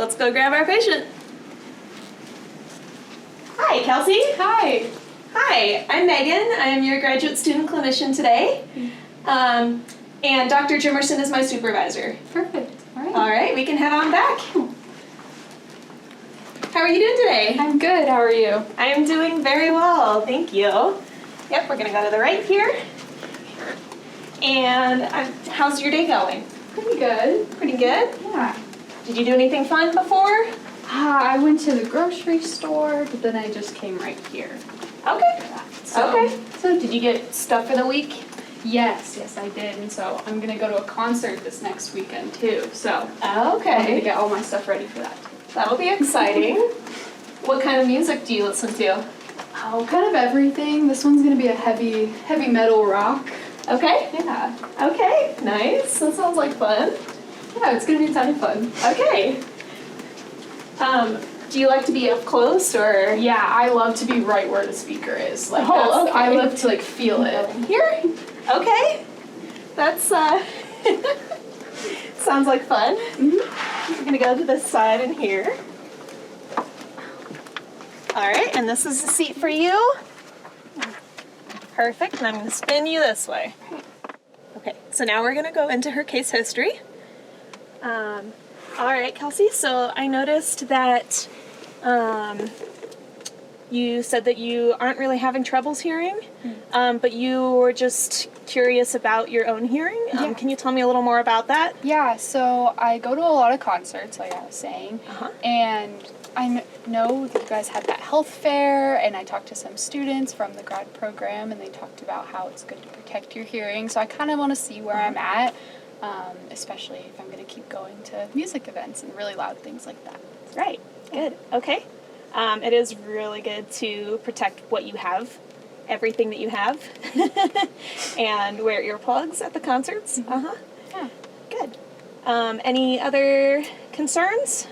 let's go grab our patient. Hi, Kelsey. Hi. Hi, I'm Megan. I am your graduate student clinician today. And Dr. Jimerson is my supervisor. Perfect. All right. All right, we can head on back. How are you doing today? I'm good. How are you? I am doing very well, thank you. Yep, we're gonna go to the right here. And how's your day going? Pretty good. Pretty good? Yeah. Did you do anything fun before? I went to the grocery store, but then I just came right here. Okay. So, So did you get stuff for the week? Yes, I did. And so I'm going to go to a concert this next weekend too. So Okay. I'm going to get all my stuff ready for that. That'll be exciting. What kind of music do you listen to? Oh, kind of everything. This one's going to be a heavy metal rock. Okay. Yeah. Okay. Nice. That sounds like fun. Yeah, it's going to be a ton of fun. Okay. Do you like to be up close or? Yeah, I love to be right where the speaker is. Like, Oh, okay. I love to like feel it. Here? Okay. That's sounds like fun. Mm-hmm. We're gonna go to this side and here. All right, and this is the seat for you. Perfect, and I'm gonna spin you this way. Okay, so now we're gonna go into her case history. All right, Kelsey, so I noticed that you said that you aren't really having troubles hearing, but you were just curious about your own hearing. Yeah. Can you tell me a little more about that? Yeah, so I go to a lot of concerts, like I was saying, and I know that you guys had that health fair, and I talked to some students from the grad program, and they talked about how it's good to protect your hearing, so I kind of want to see where I'm at, especially if I'm going to keep going to music events and really loud things like that. Right, good, okay. It is really good to protect what you have, everything that you have, and wear earplugs at the concerts. Yeah. Good. Any other concerns?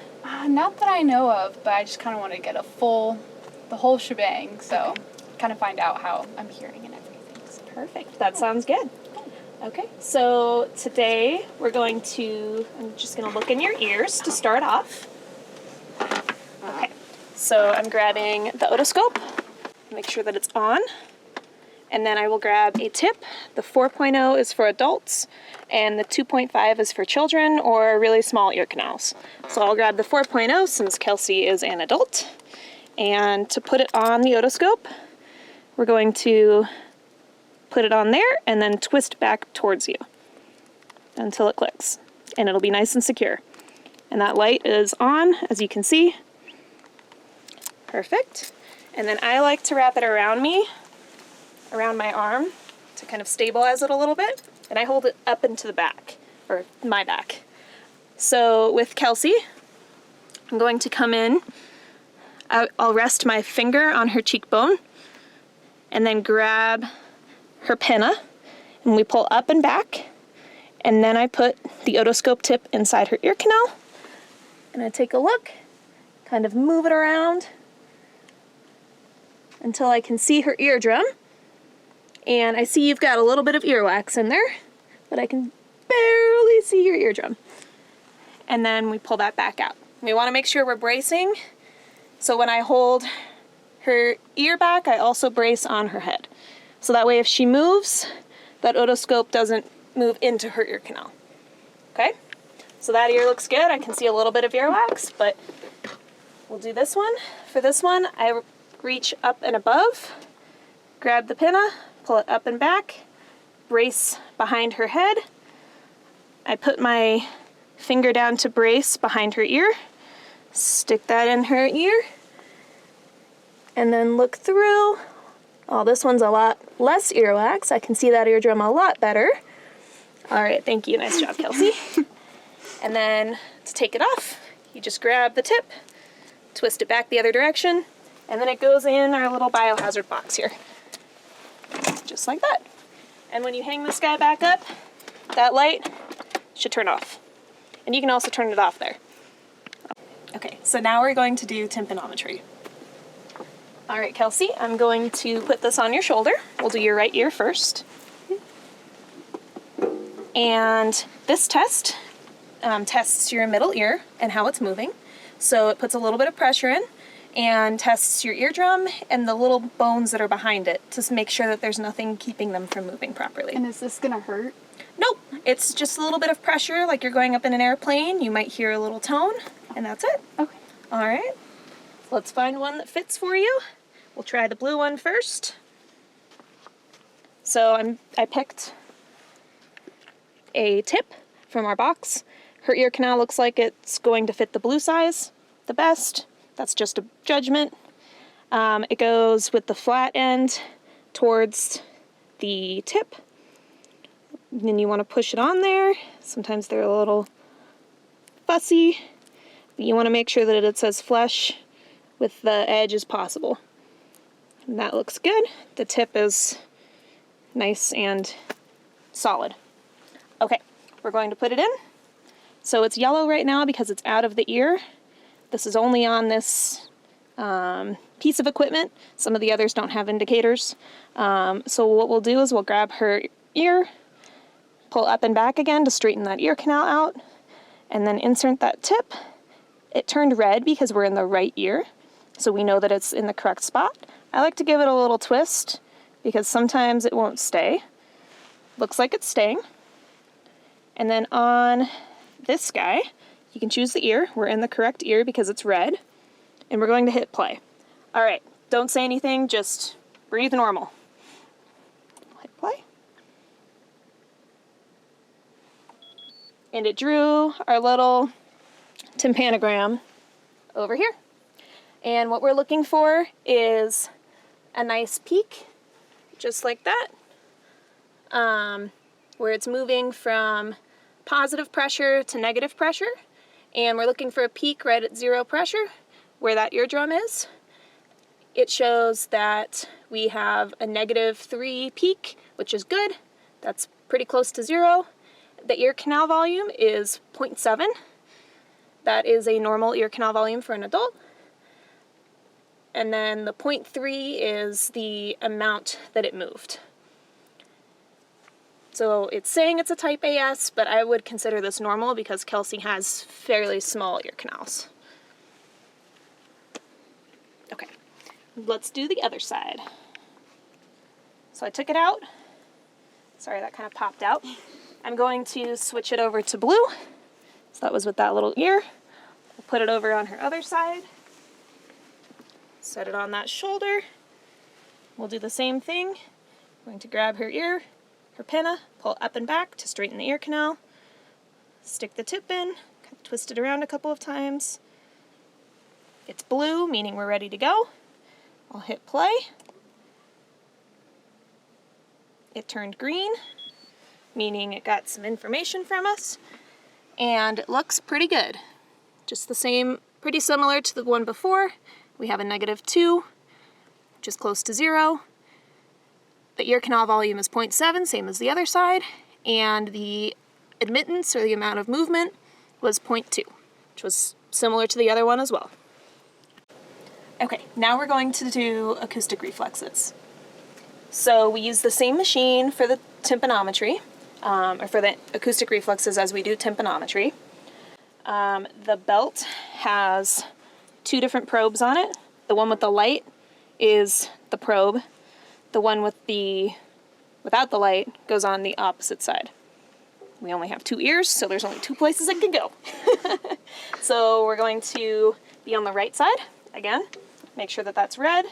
Not that I know of, but I just kind of want to get the whole shebang, so kind of find out how I'm hearing and everything. So. Perfect. That sounds good. Okay, so today I'm just going to look in your ears to start off. Okay, so I'm grabbing the otoscope, make sure that it's on, and then I will grab a tip. The 4.0 is for adults, and the 2.5 is for children or really small ear canals. So I'll grab the 4.0 since Kelsey is an adult, and to put it on the otoscope, we're going to put it on there and then twist back towards you until it clicks, and it'll be nice and secure. And that light is on, as you can see. Perfect. And then I like to wrap it around my arm, to kind of stabilize it a little bit, and I hold it up into the back, or my back. So with Kelsey, I'm going to come in, I'll rest my finger on her cheekbone, and then grab her pinna, and we pull up and back, and then I put the otoscope tip inside her ear canal, and I take a look, kind of move it around until I can see her eardrum, and I see you've got a little bit of earwax in there, but I can barely see your eardrum. And then we pull that back out. We want to make sure we're bracing, so when I hold her ear back, I also brace on her head. So that way if she moves, that otoscope doesn't move into her ear canal. Okay? So that ear looks good. I can see a little bit of earwax, but we'll do this one. For this one, I reach up and above, grab the pinna, pull it up and back, brace behind her head. I put my finger down to brace behind her ear, stick that in her ear, and then look through. Oh, this one's a lot less earwax. I can see that eardrum a lot better. All right, thank you. Nice job, Kelsey. And then to take it off, you just grab the tip, twist it back the other direction, and then it goes in our little biohazard box here. Just like that. And when you hang this guy back up, that light should turn off. And you can also turn it off there. Okay, so now we're going to do tympanometry. All right, Kelsey, I'm going to put this on your shoulder. We'll do your right ear first. And this test tests your middle ear and how it's moving. So it puts a little bit of pressure in and tests your eardrum and the little bones that are behind it to make sure that there's nothing keeping them from moving properly. And is this gonna hurt? Nope, it's just a little bit of pressure, like you're going up in an airplane. You might hear a little tone, and that's it. Okay. All right, let's find one that fits for you. We'll try the blue one first. So I picked a tip from our box. Her ear canal looks like it's going to fit the blue size the best. That's just a judgment. It goes with the flat end towards the tip. And then you want to push it on there. Sometimes they're a little fussy, but you want to make sure that it's as flush with the edge as possible. And that looks good. The tip is nice and solid. Okay, we're going to put it in. So it's yellow right now because it's out of the ear. This is only on this piece of equipment. Some of the others don't have indicators. So what we'll do is we'll grab her ear, pull up and back again to straighten that ear canal out, and then insert that tip. It turned red because we're in the right ear, so we know that it's in the correct spot. I like to give it a little twist because sometimes it won't stay. Looks like it's staying. And then on this guy, you can choose the ear. We're in the correct ear because it's red. And we're going to hit play. All right, don't say anything, just breathe normal. Hit play. And it drew our little tympanogram over here. And what we're looking for is a nice peak, just like that, where it's moving from positive pressure to negative pressure. And we're looking for a peak right at 0 pressure, where that eardrum is. It shows that we have a -3 peak, which is good. That's pretty close to 0. The ear canal volume is 0.7. That is a normal ear canal volume for an adult. And then the 0.3 is the amount that it moved. So it's saying it's a type AS, but I would consider this normal because Kelsey has fairly small ear canals. Okay, let's do the other side. So I took it out. Sorry, that kind of popped out. I'm going to switch it over to blue. So that was with that little ear. We'll put it over on her other side. Set it on that shoulder. We'll do the same thing. I'm going to grab her ear, her pinna, pull up and back to straighten the ear canal. Stick the tip in, kind of twist it around a couple of times. It's blue, meaning we're ready to go. I'll hit play. It turned green, meaning it got some information from us. And it looks pretty good. Just the same, pretty similar to the one before. We have a -2, which is close to 0. The ear canal volume is 0.7, same as the other side. And the admittance, or the amount of movement, was 0.2, which was similar to the other one as well. Okay, now we're going to do acoustic reflexes. So we use the same machine for the tympanometry, or for the acoustic reflexes as we do tympanometry. The belt has 2 different probes on it. The one with the light is the probe. The one without the light goes on the opposite side. We only have 2 ears, so there's only 2 places it can go. So we're going to be on the right side again. Make sure that that's red.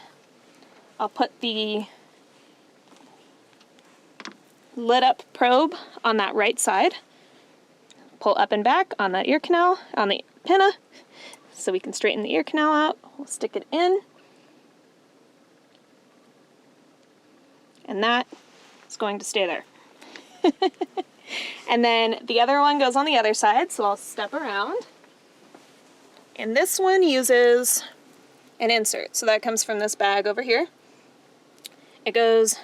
I'll put the lit up probe on that right side. Pull up and back on that ear canal, on the pinna, so we can straighten the ear canal out. We'll stick it in. And that is going to stay there. And then the other one goes on the other side, so I'll step around. And this one uses an insert, so that comes from this bag over here. It goes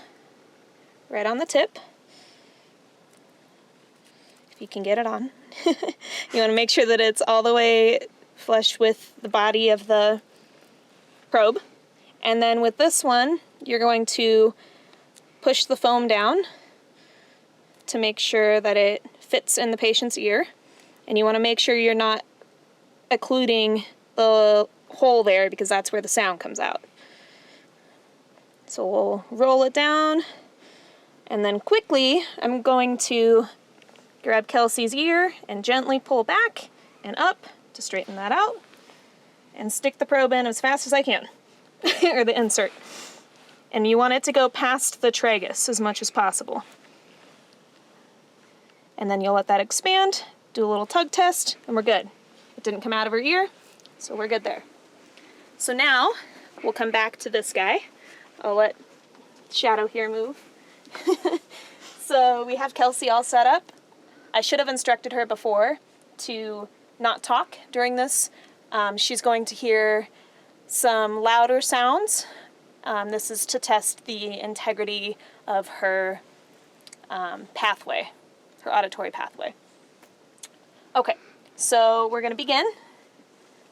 right on the tip. If you can get it on. You want to make sure that it's all the way flush with the body of the probe. And then with this one, you're going to push the foam down to make sure that it fits in the patient's ear. And you want to make sure you're not occluding the hole there because that's where the sound comes out. So we'll roll it down, and then quickly I'm going to grab Kelsey's ear and gently pull back and up to straighten that out, and stick the probe in as fast as I can, or the insert. And you want it to go past the tragus as much as possible. And then you'll let that expand, do a little tug test, and we're good. It didn't come out of her ear, so we're good there. So now we'll come back to this guy. I'll let Shadow here move. So we have Kelsey all set up. I should have instructed her before to not talk during this. She's going to hear some louder sounds. This is to test the integrity of her pathway, her auditory pathway. Okay, so we're going to begin.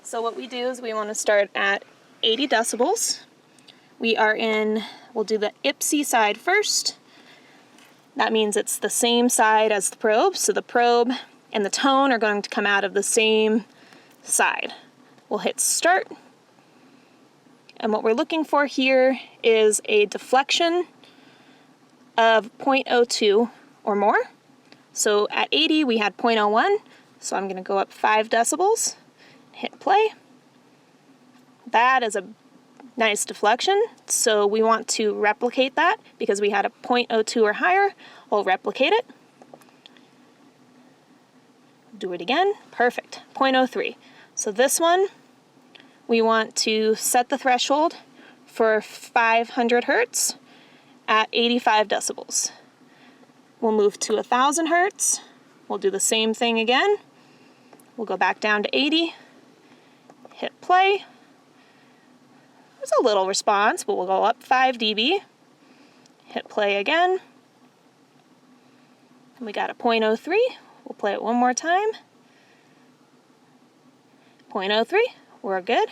So what we do is we want to start at 80 decibels. We'll do the IPSI side first. That means it's the same side as the probe, so the probe and the tone are going to come out of the same side. We'll hit start, and what we're looking for here is a deflection of 0.02 or more. So at 80 we had 0.01, so I'm going to go up 5 decibels, hit play. That is a nice deflection, so we want to replicate that because we had a 0.02 or higher. We'll replicate it. Do it again. Perfect. 0.03. So this one, we want to set the threshold for 500 hertz at 85 decibels. We'll move to 1,000 hertz. We'll do the same thing again. We'll go back down to 80, hit play. There's a little response, but we'll go up 5 dB, hit play again. And we got a 0.03. We'll play it one more time. 0.03, we're good.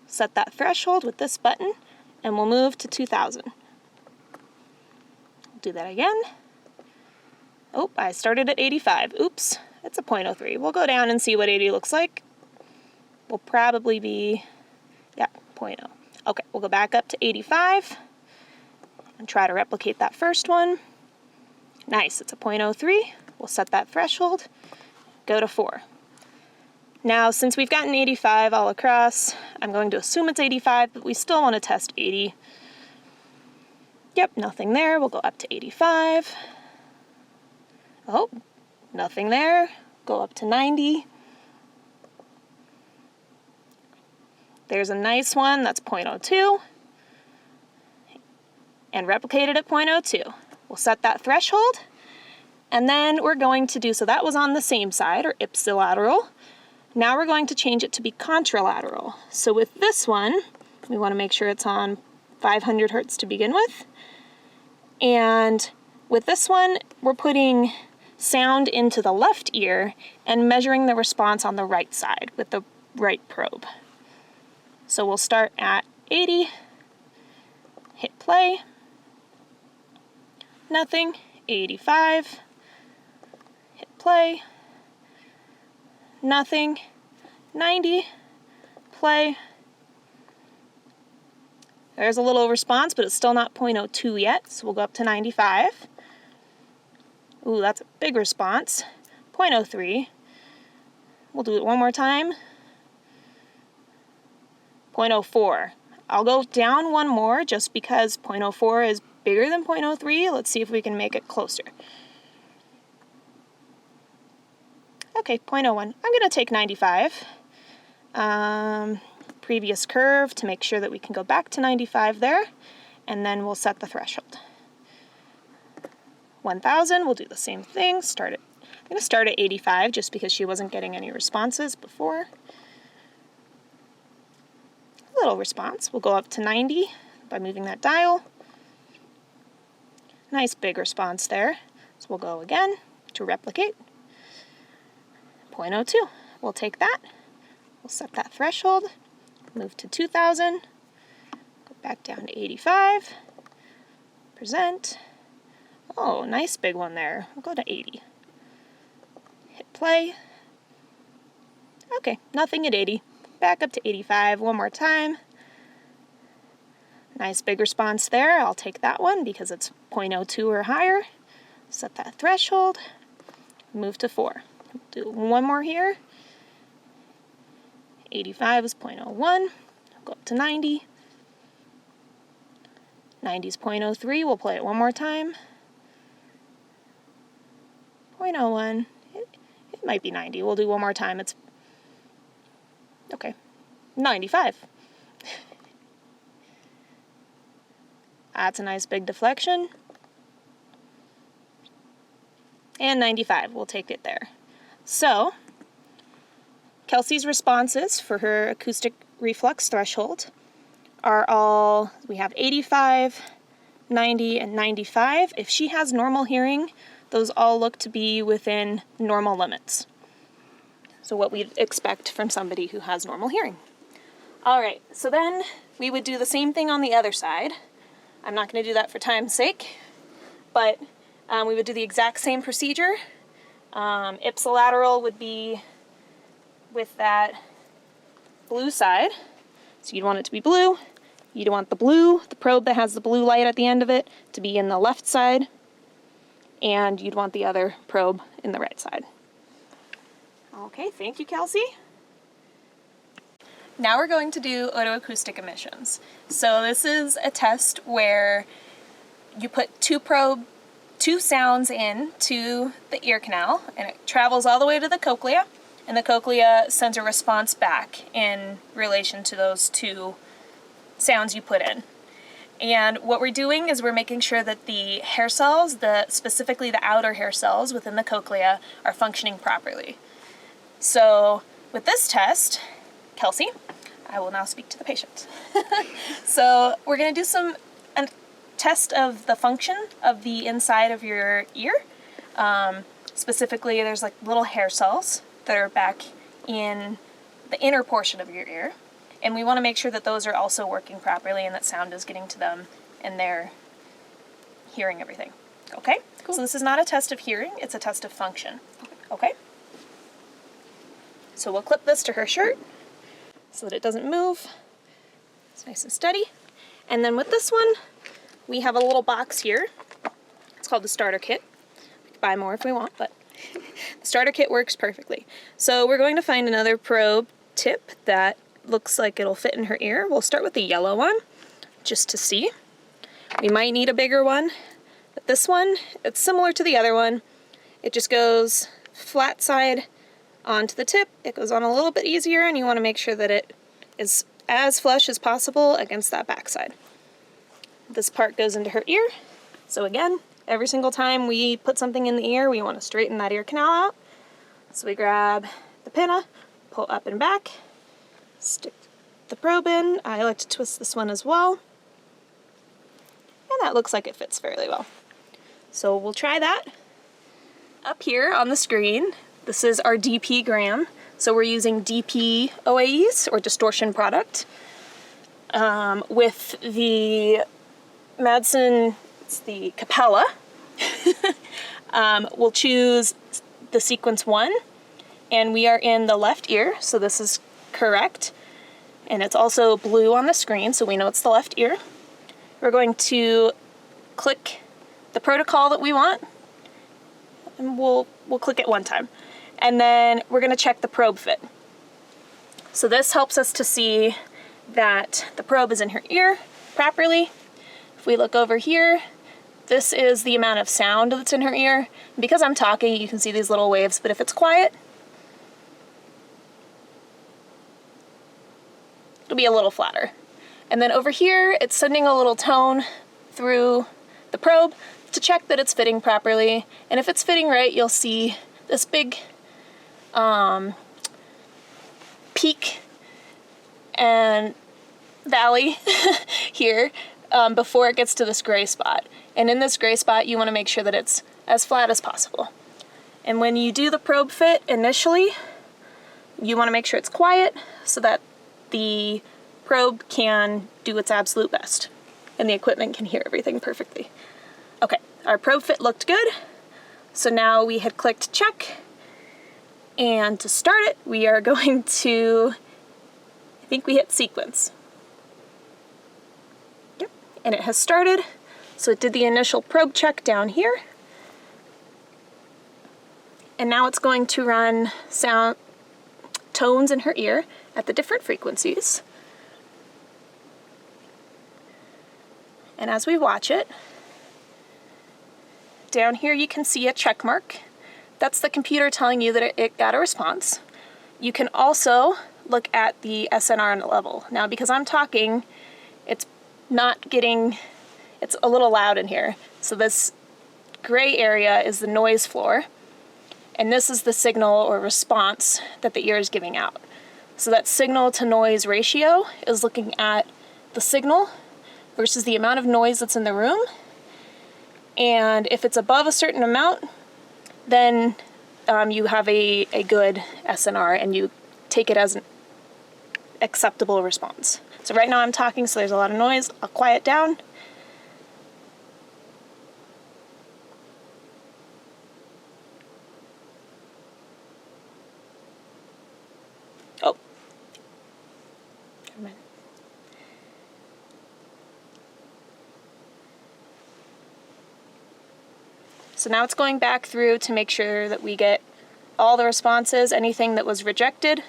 Set that threshold with this button, and we'll move to 2,000. Do that again. Oh, I started at 85. Oops, it's a 0.03. We'll go down and see what 80 looks like. We'll probably be, yeah, 0.0. Okay, we'll go back up to 85 and try to replicate that first one. Nice, it's a 0.03. We'll set that threshold, go to 4. Now, since we've gotten 85 all across, I'm going to assume it's 85, but we still want to test 80. Yep, nothing there. We'll go up to 85. Oh, nothing there. Go up to 90. There's a nice one, that's 0.02. And replicated at 0.02. We'll set that threshold. And then we're going to do, so that was on the same side, or ipsilateral. Now we're going to change it to be contralateral. So with this one, we want to make sure it's on 500 hertz to begin with. And with this one, we're putting sound into the left ear and measuring the response on the right side with the right probe. So we'll start at 80, hit play, nothing, 85, hit play, nothing, 90, play. There's a little response, but it's still not 0.02 yet, so we'll go up to 95. Ooh, that's a big response. 0.03. We'll do it one more time. 0.04. I'll go down one more just because 0.04 is bigger than 0.03. Let's see if we can make it closer. Okay, 0.01. I'm going to take 95. Previous curve to make sure that we can go back to 95 there, and then we'll set the threshold. 1,000, we'll do the same thing. I'm going to start at 85 just because she wasn't getting any responses before. A little response. We'll go up to 90 by moving that dial. Nice big response there. So we'll go again to replicate. 0.02. We'll take that. We'll set that threshold. Move to 2,000. Go back down to 85. Present. Oh, nice big one there. We'll go to 80. Hit play. Okay, nothing at 80. back up to 85 one more time. Nice big response there. I'll take that one because it's 0.02 or higher. Set that threshold. Move to 4. Do one more here. 85 is 0.01. Go up to 90. 90 is 0.03. We'll play it one more time. 0.01. It might be 90. We'll do one more time. It's okay. 95. That's a nice big deflection. And 95. We'll take it there. So, Kelsey's responses for her acoustic reflex threshold are all, we have 85, 90, and 95. If she has normal hearing, those all look to be within normal limits. So what we'd expect from somebody who has normal hearing. All right, so then we would do the same thing on the other side. I'm not going to do that for time's sake, but we would do the exact same procedure. Ipsilateral would be with that blue side. So you'd want it to be blue. You'd want the probe that has the blue light at the end of it, to be in the left side. And you'd want the other probe in the right side. Okay, thank you, Kelsey. Now we're going to do otoacoustic emissions. So this is a test where you put two sounds in to the ear canal, and it travels all the way to the cochlea, and the cochlea sends a response back in relation to those two sounds you put in. And what we're doing is we're making sure that the hair cells, specifically the outer hair cells within the cochlea, are functioning properly. So with this test, Kelsey, I will now speak to the patient. So we're going to do a test of the function of the inside of your ear. Specifically, there's like little hair cells that are back in the inner portion of your ear. And we want to make sure that those are also working properly and that sound is getting to them and they're hearing everything. Okay? Cool. So this is not a test of hearing, it's a test of function. Okay? So we'll clip this to her shirt so that it doesn't move. It's nice and steady. And then with this one, we have a little box here. It's called the starter kit. We could buy more if we want, but the starter kit works perfectly. So we're going to find another probe tip that looks like it'll fit in her ear. We'll start with the yellow one, just to see. We might need a bigger one, but this one, it's similar to the other one. It just goes flat side onto the tip. It goes on a little bit easier, and you want to make sure that it is as flush as possible against that backside. This part goes into her ear. So again, every single time we put something in the ear, we want to straighten that ear canal out. So we grab the pinna, pull up and back, stick the probe in. I like to twist this one as well. And that looks like it fits fairly well. So we'll try that. Up here on the screen, this is our DP gram. So we're using DP OAEs, or distortion product, with the Madsen, it's the Capella. We'll choose the sequence 1, and we are in the left ear, so this is correct. And it's also blue on the screen, so we know it's the left ear. We're going to click the protocol that we want, and we'll click it one time. And then we're going to check the probe fit. So this helps us to see that the probe is in her ear properly. If we look over here, this is the amount of sound that's in her ear. Because I'm talking, you can see these little waves, but if it's quiet, it'll be a little flatter. And then over here, it's sending a little tone through the probe to check that it's fitting properly. And if it's fitting right, you'll see this big peak and valley here before it gets to this gray spot. And in this gray spot, you want to make sure that it's as flat as possible. And when you do the probe fit initially, you want to make sure it's quiet so that the probe can do its absolute best and the equipment can hear everything perfectly. Okay, our probe fit looked good. So now we had clicked check. And to start it, we are going to think we hit sequence. Yep, and it has started. So it did the initial probe check down here. And now it's going to run sound tones in her ear at the different frequencies. And as we watch it, down here you can see a check mark. That's the computer telling you that it got a response. You can also look at the SNR level. Now, because I'm talking, it's not getting, it's a little loud in here. So this gray area is the noise floor, and this is the signal or response that the ear is giving out. So that signal to noise ratio is looking at the signal versus the amount of noise that's in the room. And if it's above a certain amount, then you have a good SNR and you take it as an acceptable response. So right now I'm talking, so there's a lot of noise. I'll quiet down. Oh. Never mind. So now it's going back through to make sure that we get all the responses, anything that was rejected.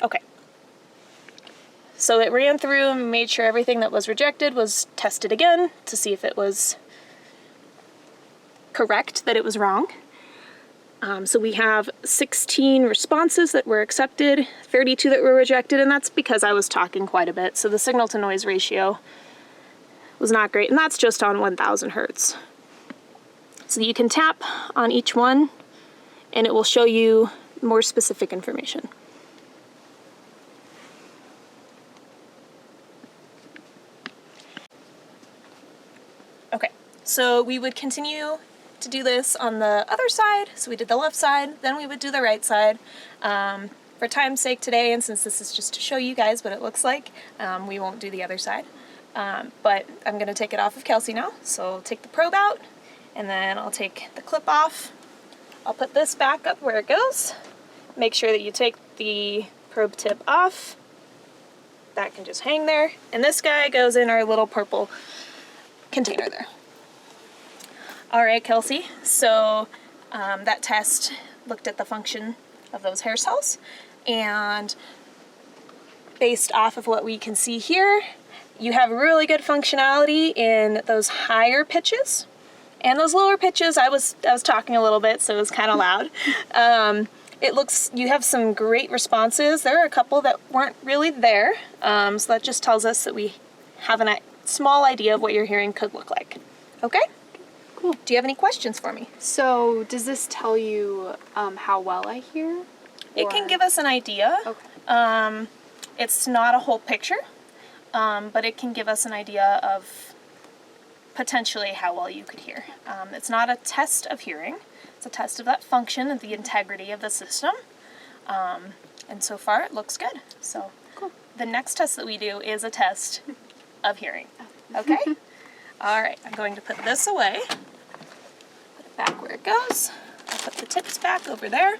Okay. So it ran through and made sure everything that was rejected was tested again to see if it was correct, that it was wrong. So we have 16 responses that were accepted, 32 that were rejected, and that's because I was talking quite a bit. So the signal to noise ratio was not great, and that's just on 1000 hertz. So you can tap on each one and it will show you more specific information. Okay, so we would continue to do this on the other side. So we did the left side, then we would do the right side. For time's sake today, and since this is just to show you guys what it looks like, we won't do the other side. But I'm going to take it off of Kelsey now. So I'll take the probe out, and then I'll take the clip off. I'll put this back up where it goes. Make sure that you take the probe tip off. That can just hang there. And this guy goes in our little purple container there. All right, Kelsey. So that test looked at the function of those hair cells. And based off of what we can see here, you have really good functionality in those higher pitches. And those lower pitches, I was talking a little bit, so it was kind of loud. It looks, you have some great responses. There are a couple that weren't really there. So that just tells us that we have a small idea of what your hearing could look like. Okay? Cool. Do you have any questions for me? So does this tell you how well I hear? It can give us an idea. Okay. It's not a whole picture, but it can give us an idea of potentially how well you could hear. It's not a test of hearing. It's a test of that function and the integrity of the system. And so far it looks good. So cool. The next test that we do is a test of hearing. Okay? All right, I'm going to put this away. Put it back where it goes. I'll put the tips back over there.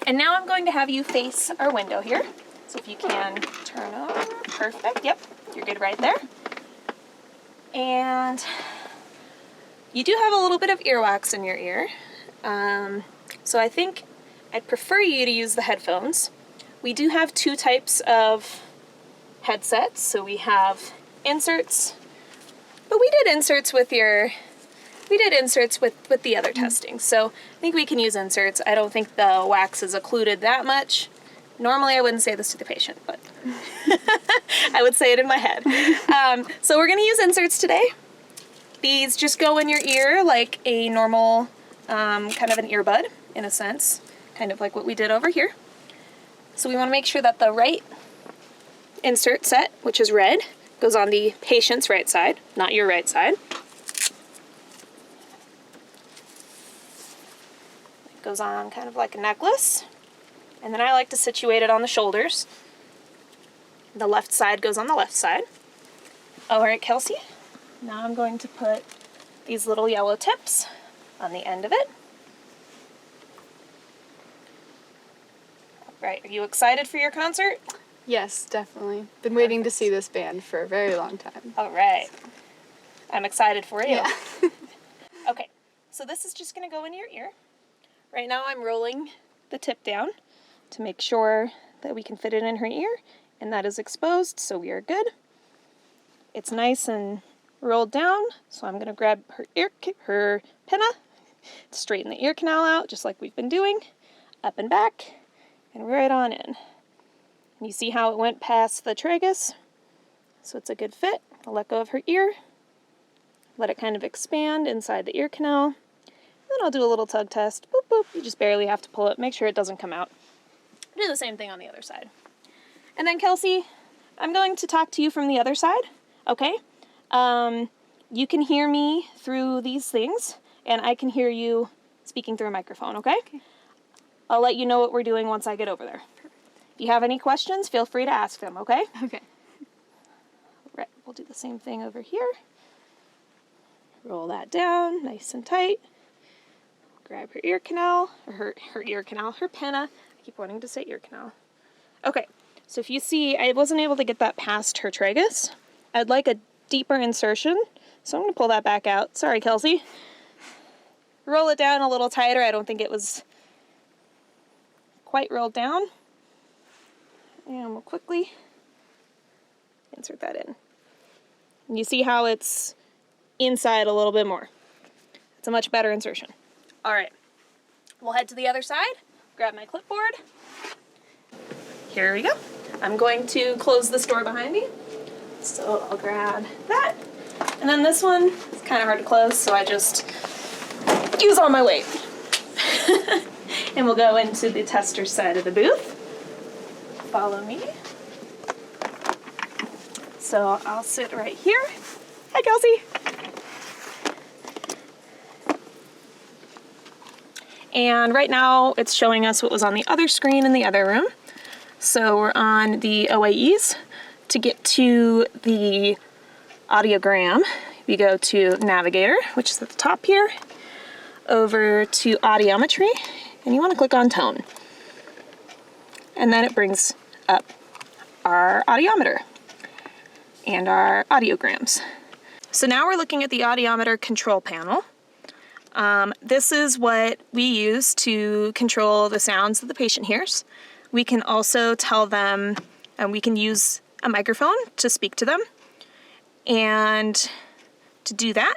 And now I'm going to have you face our window here. So if you can turn over, perfect, yep, you're good right there. And you do have a little bit of earwax in your ear. So I think I'd prefer you to use the headphones. We do have two types of headsets. So we have inserts, but we did inserts with the other testing. So I think we can use inserts. I don't think the wax is occluded that much. Normally I wouldn't say this to the patient, but I would say it in my head. So we're gonna use inserts today. These just go in your ear like a normal kind of an earbud in a sense, kind of like what we did over here. So we wanna make sure that the right insert set, which is red, goes on the patient's right side, not your right side. It goes on kind of like a necklace. And then I like to situate it on the shoulders. The left side goes on the left side. All right, Kelsey. Now I'm going to put these little yellow tips on the end of it. Right, are you excited for your concert? Yes, definitely. Been waiting to see this band for a very long time. All right. I'm excited for you. Yeah. Okay, so this is just going to go in your ear. Right now I'm rolling the tip down to make sure that we can fit it in her ear, and that is exposed, so we are good. It's nice and rolled down, so I'm going to grab her pinna, straighten the ear canal out, just like we've been doing, up and back, and right on in. And you see how it went past the tragus? So it's a good fit. I'll let go of her ear, let it kind of expand inside the ear canal. Then I'll do a little tug test. Boop, boop. You just barely have to pull it. Make sure it doesn't come out. Do the same thing on the other side. And then Kelsey, I'm going to talk to you from the other side, okay? You can hear me through these things, and I can hear you speaking through a microphone, okay? Okay. I'll let you know what we're doing once I get over there. If you have any questions, feel free to ask them, okay? Okay. Right, we'll do the same thing over here. Roll that down, nice and tight. Grab her ear canal, or her ear canal, her pinna. I keep wanting to say ear canal. Okay, so if you see, I wasn't able to get that past her tragus. I'd like a deeper insertion, so I'm going to pull that back out. Sorry, Kelsey. Roll it down a little tighter. I don't think it was quite rolled down. And we'll quickly insert that in. And you see how it's inside a little bit more. It's a much better insertion. All right, we'll head to the other side, grab my clipboard. Here we go. I'm going to close this door behind me. So I'll grab that. And then this one is kind of hard to close, so I just use all my weight. And we'll go into the tester side of the booth. Follow me. So I'll sit right here. Hi, Kelsey. And right now it's showing us what was on the other screen in the other room. So we're on the OAEs. To get to the audiogram, we go to Navigator, which is at the top here, over to Audiometry, and you want to click on Tone. And then it brings up our audiometer and our audiograms. So now we're looking at the audiometer control panel. This is what we use to control the sounds that the patient hears. We can also tell them, and we can use a microphone to speak to them. And to do that,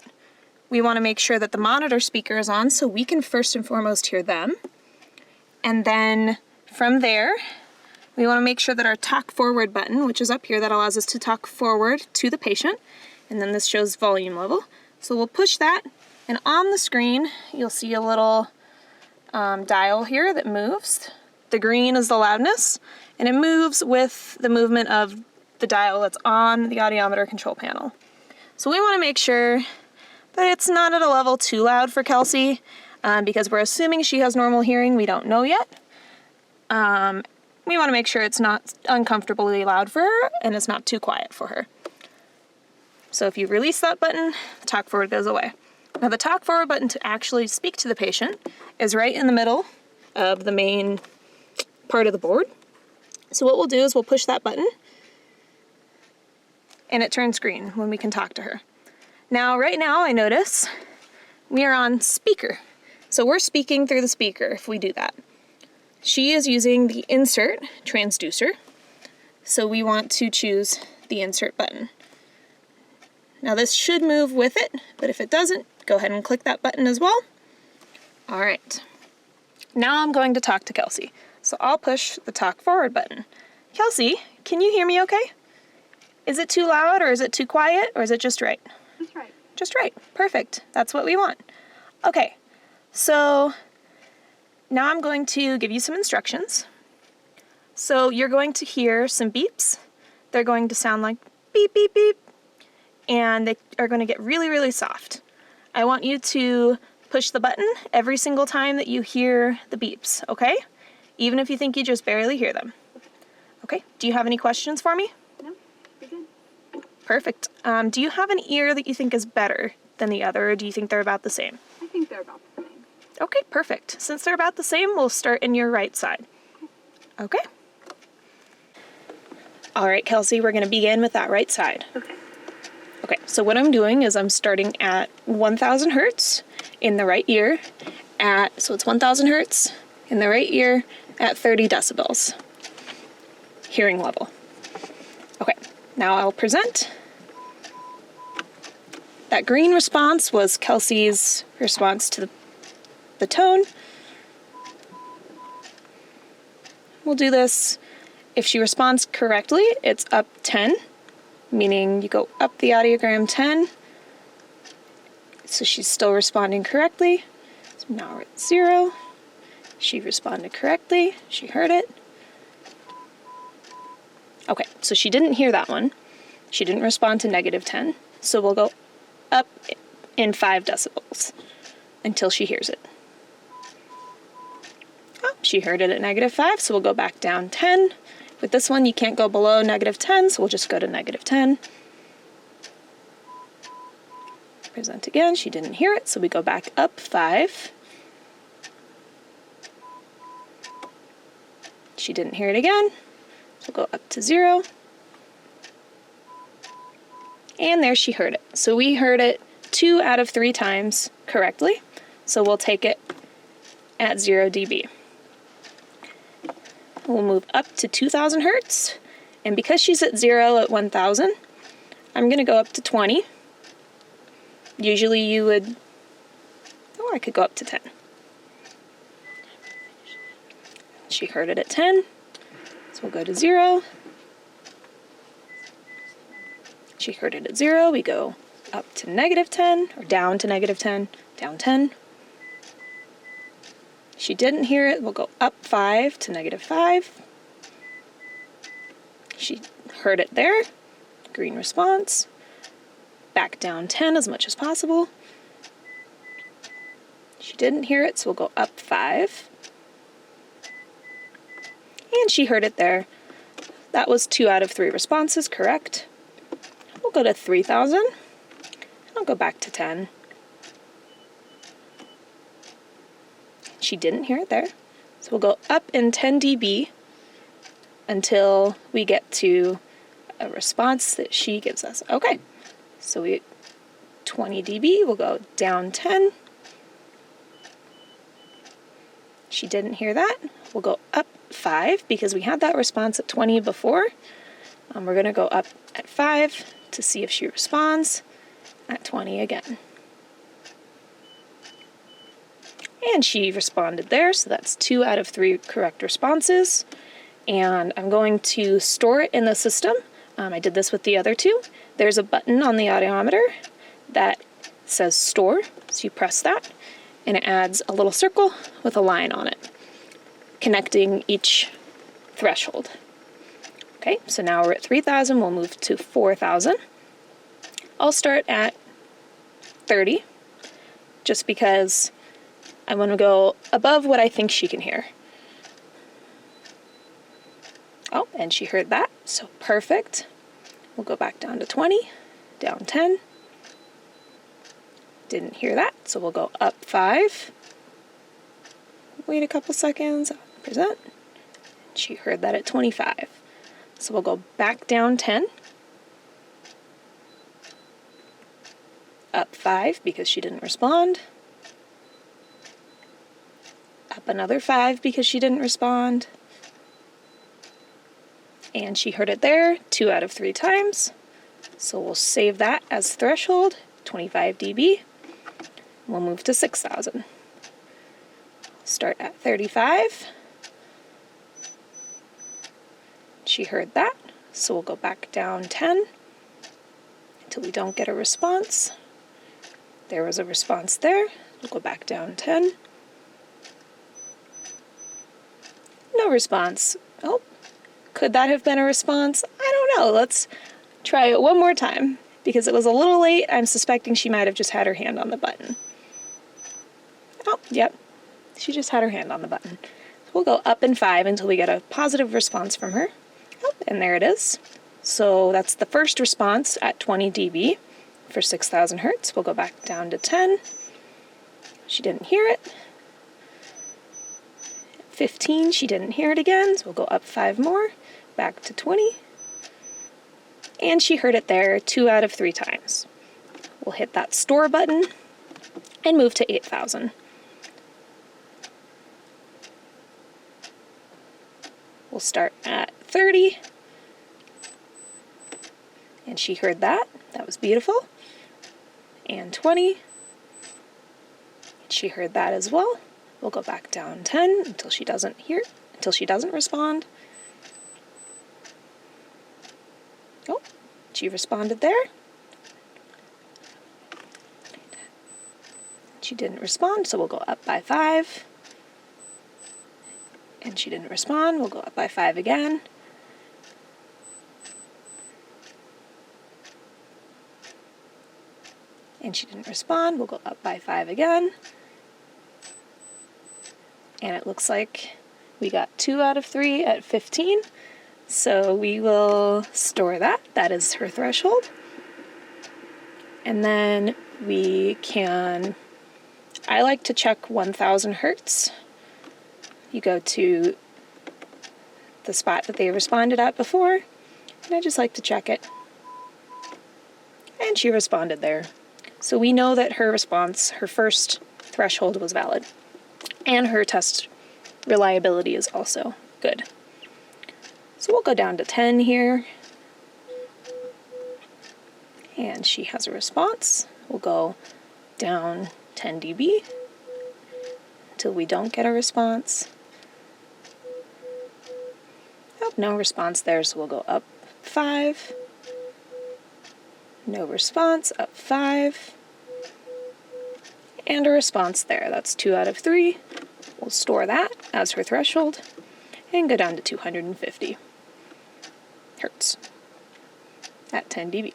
we want to make sure that the monitor speaker is on so we can first and foremost hear them. And then from there, we want to make sure that our talk forward button, which is up here, that allows us to talk forward to the patient. And then this shows volume level. So we'll push that, and on the screen, you'll see a little dial here that moves. The green is the loudness, and it moves with the movement of the dial that's on the audiometer control panel. So we want to make sure that it's not at a level too loud for Kelsey, because we're assuming she has normal hearing. We don't know yet. We want to make sure it's not uncomfortably loud for her, and it's not too quiet for her. So if you release that button, the talk forward goes away. Now the talk forward button to actually speak to the patient is right in the middle of the main part of the board. So what we'll do is we'll push that button, and it turns green when we can talk to her. Now, right now, I notice we are on speaker. So we're speaking through the speaker if we do that. She is using the insert transducer, so we want to choose the insert button. Now this should move with it, but if it doesn't, go ahead and click that button as well. All right. Now I'm going to talk to Kelsey. So I'll push the talk forward button. Kelsey, can you hear me okay? Is it too loud, or is it too quiet, or is it just right? That's right. Just right. Perfect. That's what we want. Okay, so now I'm going to give you some instructions. So you're going to hear some beeps. They're going to sound like beep, beep, beep, and they are going to get really, really soft. I want you to push the button every single time that you hear the beeps, okay? Even if you think you just barely hear them. Okay, do you have any questions for me? No, you're good. Perfect. Do you have an ear that you think is better than the other, or do you think they're about the same? I think they're about the same. Okay, perfect. Since they're about the same, we'll start in your right side. Okay. All right, Kelsey, we're going to begin with that right side. Okay. Okay, so what I'm doing is I'm starting at 1000 hertz in the right ear so it's 1000 hertz in the right ear at 30 decibels. Hearing level. Okay, now I'll present. That green response was Kelsey's response to the tone. We'll do this. If she responds correctly, it's up 10, meaning you go up the audiogram 10. So she's still responding correctly. So now we're at 0. She responded correctly. She heard it. Okay, so she didn't hear that one. She didn't respond to -10. So we'll go up in 5 decibels until she hears it. Oh, she heard it at -5, so we'll go back down 10. With this one, you can't go below -10, so we'll just go to -10. Present again. She didn't hear it, so we go back up 5. She didn't hear it again, so we'll go up to 0. And there she heard it. So we heard it 2 out of 3 times correctly, so we'll take it at 0 dB. We'll move up to 2000 hertz, and because she's at 0 at 1000, I'm going to go up to 20. Usually you would, I could go up to 10. She heard it at 10, so we'll go to 0. She heard it at 0, we go up to -10, or down to -10, down 10. She didn't hear it, we'll go up 5 to -5. She heard it there, green response. Back down 10 as much as possible. She didn't hear it, so we'll go up 5. And she heard it there. That was 2 out of 3 responses, correct. We'll go to 3000, and I'll go back to 10. She didn't hear it there, so we'll go up in 10 dB until we get to a response that she gives us. Okay, so we 20 dB, we'll go down 10. She didn't hear that. We'll go up 5 because we had that response at 20 before. We're going to go up at 5 to see if she responds at 20 again. And she responded there, so that's 2 out of 3 correct responses. And I'm going to store it in the system. I did this with the other 2. There's a button on the audiometer that says store, so you press that, and it adds a little circle with a line on it, connecting each threshold. Okay, so now we're at 3000, we'll move to 4000. I'll start at 30, just because I want to go above what I think she can hear. Oh, and she heard that, so perfect. We'll go back down to 20, down 10. Didn't hear that, so we'll go up 5. Wait a couple seconds, present. She heard that at 25. So we'll go back down 10. Up 5 because she didn't respond. Up another 5 because she didn't respond. And she heard it there 2 out of 3 times. So we'll save that as threshold, 25 dB. We'll move to 6000. Start at 35. She heard that, so we'll go back down 10 until we don't get a response. There was a response there. We'll go back down 10. No response. Oh, could that have been a response? I don't know. Let's try it one more time. Because it was a little late, I'm suspecting she might have just had her hand on the button. Oh, yep. She just had her hand on the button. So we'll go up in 5 until we get a positive response from her. Oh, and there it is. So that's the first response at 20 dB for 6000 hertz. We'll go back down to 10. She didn't hear it. 15, she didn't hear it again, so we'll go up 5 more, back to 20. And she heard it there 2 out of 3 times. We'll hit that store button and move to 8,000. We'll start at 30. And she heard that. That was beautiful. And 20. She heard that as well. We'll go back down 10 until she doesn't respond. Oh, she responded there. She didn't respond, so we'll go up by 5. And she didn't respond, we'll go up by 5 again. And she didn't respond, we'll go up by 5 again. And it looks like we got 2 out of 3 at 15. So we will store that. That is her threshold. And then we can, I like to check 1000 hertz. You go to the spot that they responded at before, and I just like to check it. And she responded there. So we know that her response, her first threshold, was valid. And her test reliability is also good. So we'll go down to 10 here. And she has a response. We'll go down 10 dB until we don't get a response. Oh, no response there, so we'll go up 5. No response, up 5. And a response there. That's 2 out of 3. We'll store that as her threshold and go down to 250 hertz at 10 dB.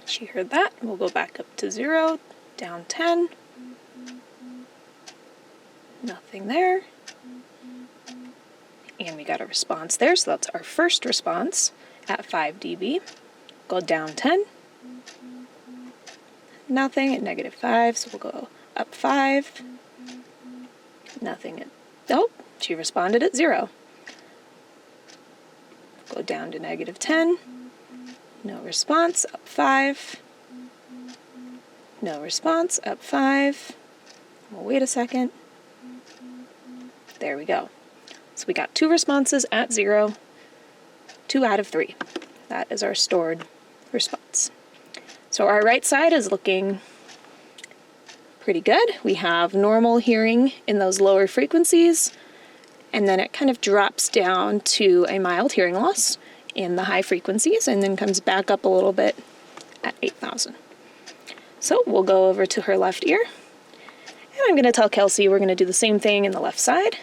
She heard that. We'll go back up to 0, down 10. Nothing there. And we got a response there, so that's our first response at 5 dB. Go down 10. Nothing at -5, so we'll go up 5. Nothing at, oh, she responded at 0. Go down to -10. No response, up 5. No response, up 5. We'll wait a second. There we go. So we got 2 responses at 0, 2 out of 3. That is our stored response. So our right side is looking pretty good. We have normal hearing in those lower frequencies, and then it kind of drops down to a mild hearing loss in the high frequencies, and then comes back up a little bit at 8,000. So we'll go over to her left ear, and I'm going to tell Kelsey we're going to do the same thing in the left side.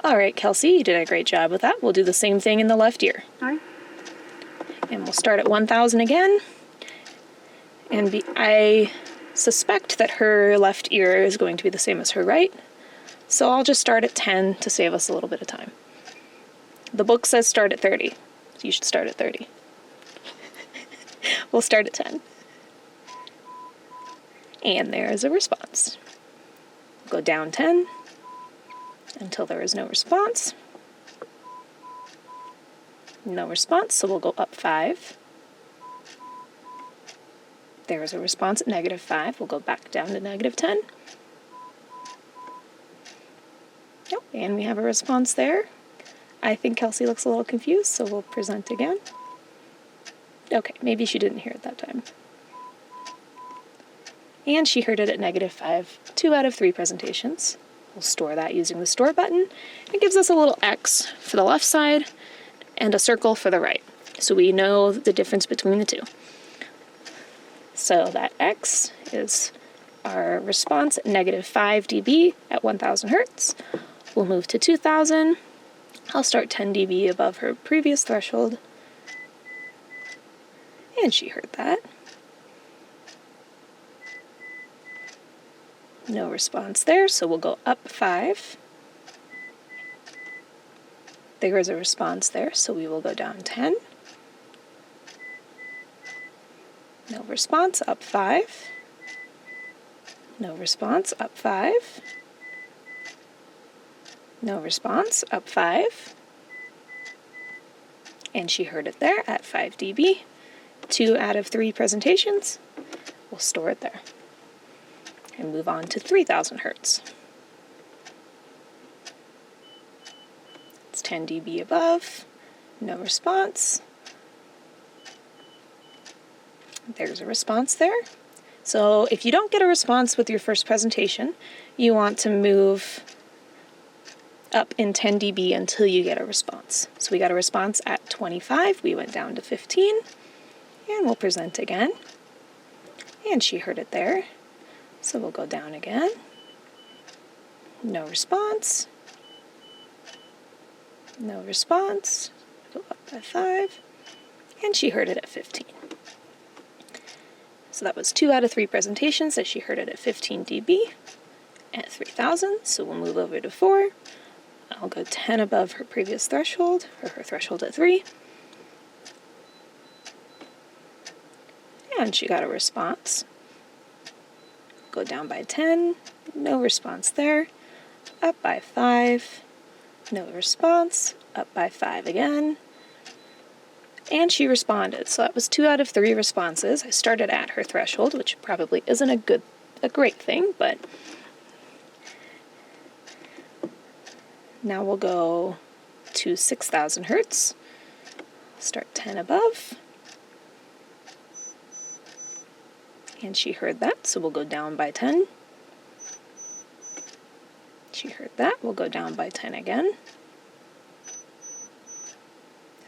All right, Kelsey, you did a great job with that. We'll do the same thing in the left ear. All right. And we'll start at 1,000 again. And I suspect that her left ear is going to be the same as her right, so I'll just start at 10 to save us a little bit of time. The book says start at 30, so you should start at 30. We'll start at 10. And there is a response. We'll go down 10 until there is no response. No response, so we'll go up 5. There is a response at -5. We'll go back down to -10. Yep, and we have a response there. I think Kelsey looks a little confused, so we'll present again. Okay, maybe she didn't hear it that time. And she heard it at -5, 2 out of 3 presentations. We'll store that using the store button. It gives us a little X for the left side and a circle for the right, so we know the difference between the two. So that X is our response at -5 dB at 1,000 hertz. We'll move to 2,000. I'll start 10 dB above her previous threshold. And she heard that. No response there, so we'll go up 5. There is a response there, so we will go down 10. No response, up 5. No response, up 5. No response, up 5. And she heard it there at 5 dB. 2 out of 3 presentations. We'll store it there. And move on to 3000 hertz. It's 10 dB above. No response. There's a response there. So if you don't get a response with your first presentation, you want to move up in 10 dB until you get a response. So we got a response at 25, we went down to 15, and we'll present again. And she heard it there, so we'll go down again. No response. No response. Go up by 5, and she heard it at 15. So that was 2 out of 3 presentations that she heard it at 15 dB at 3000, so we'll move over to 4. I'll go 10 above her previous threshold, or her threshold at 3. And she got a response. Go down by 10, no response there. Up by 5, no response. Up by 5 again. And she responded, so that was 2 out of 3 responses. I started at her threshold, which probably isn't a great thing, but now we'll go to 6000 hertz. Start 10 above. And she heard that, so we'll go down by 10. She heard that, we'll go down by 10 again.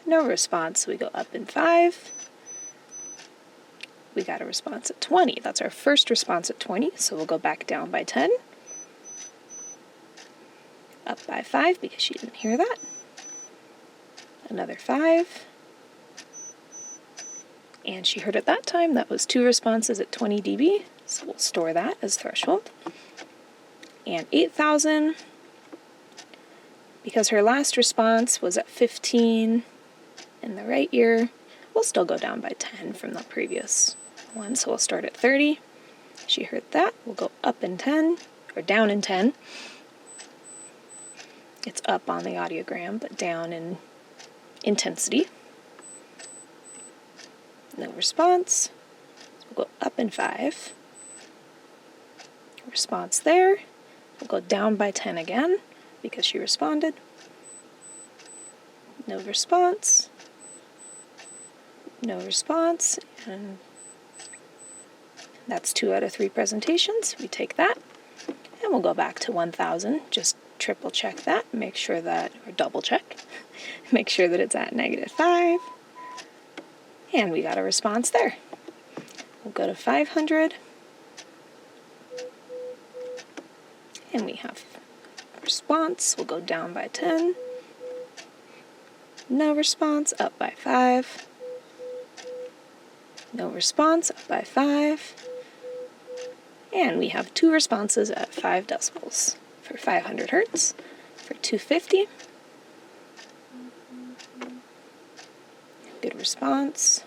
No response, so we go up in 5. We got a response at 20. That's our first response at 20, so we'll go back down by 10. Up by 5 because she didn't hear that. Another 5. And she heard it that time. That was 2 responses at 20 dB, so we'll store that as threshold. And 8000, because her last response was at 15 in the right ear, we'll still go down by 10 from the previous one, so we'll start at 30. She heard that. We'll go up in 10, or down in 10. It's up on the audiogram, but down in intensity. No response. So we'll go up in 5. Response there. We'll go down by 10 again, because she responded. No response. No response, and that's 2 out of 3 presentations. We take that, and we'll go back to 1000. Just triple check that, make sure that, or double check, make sure that it's at -5, and we got a response there. We'll go to 500, and we have a response. We'll go down by 10, no response, up by 5, no response, up by 5, and we have 2 responses at 5 decibels for 500 hertz. For 250, good response,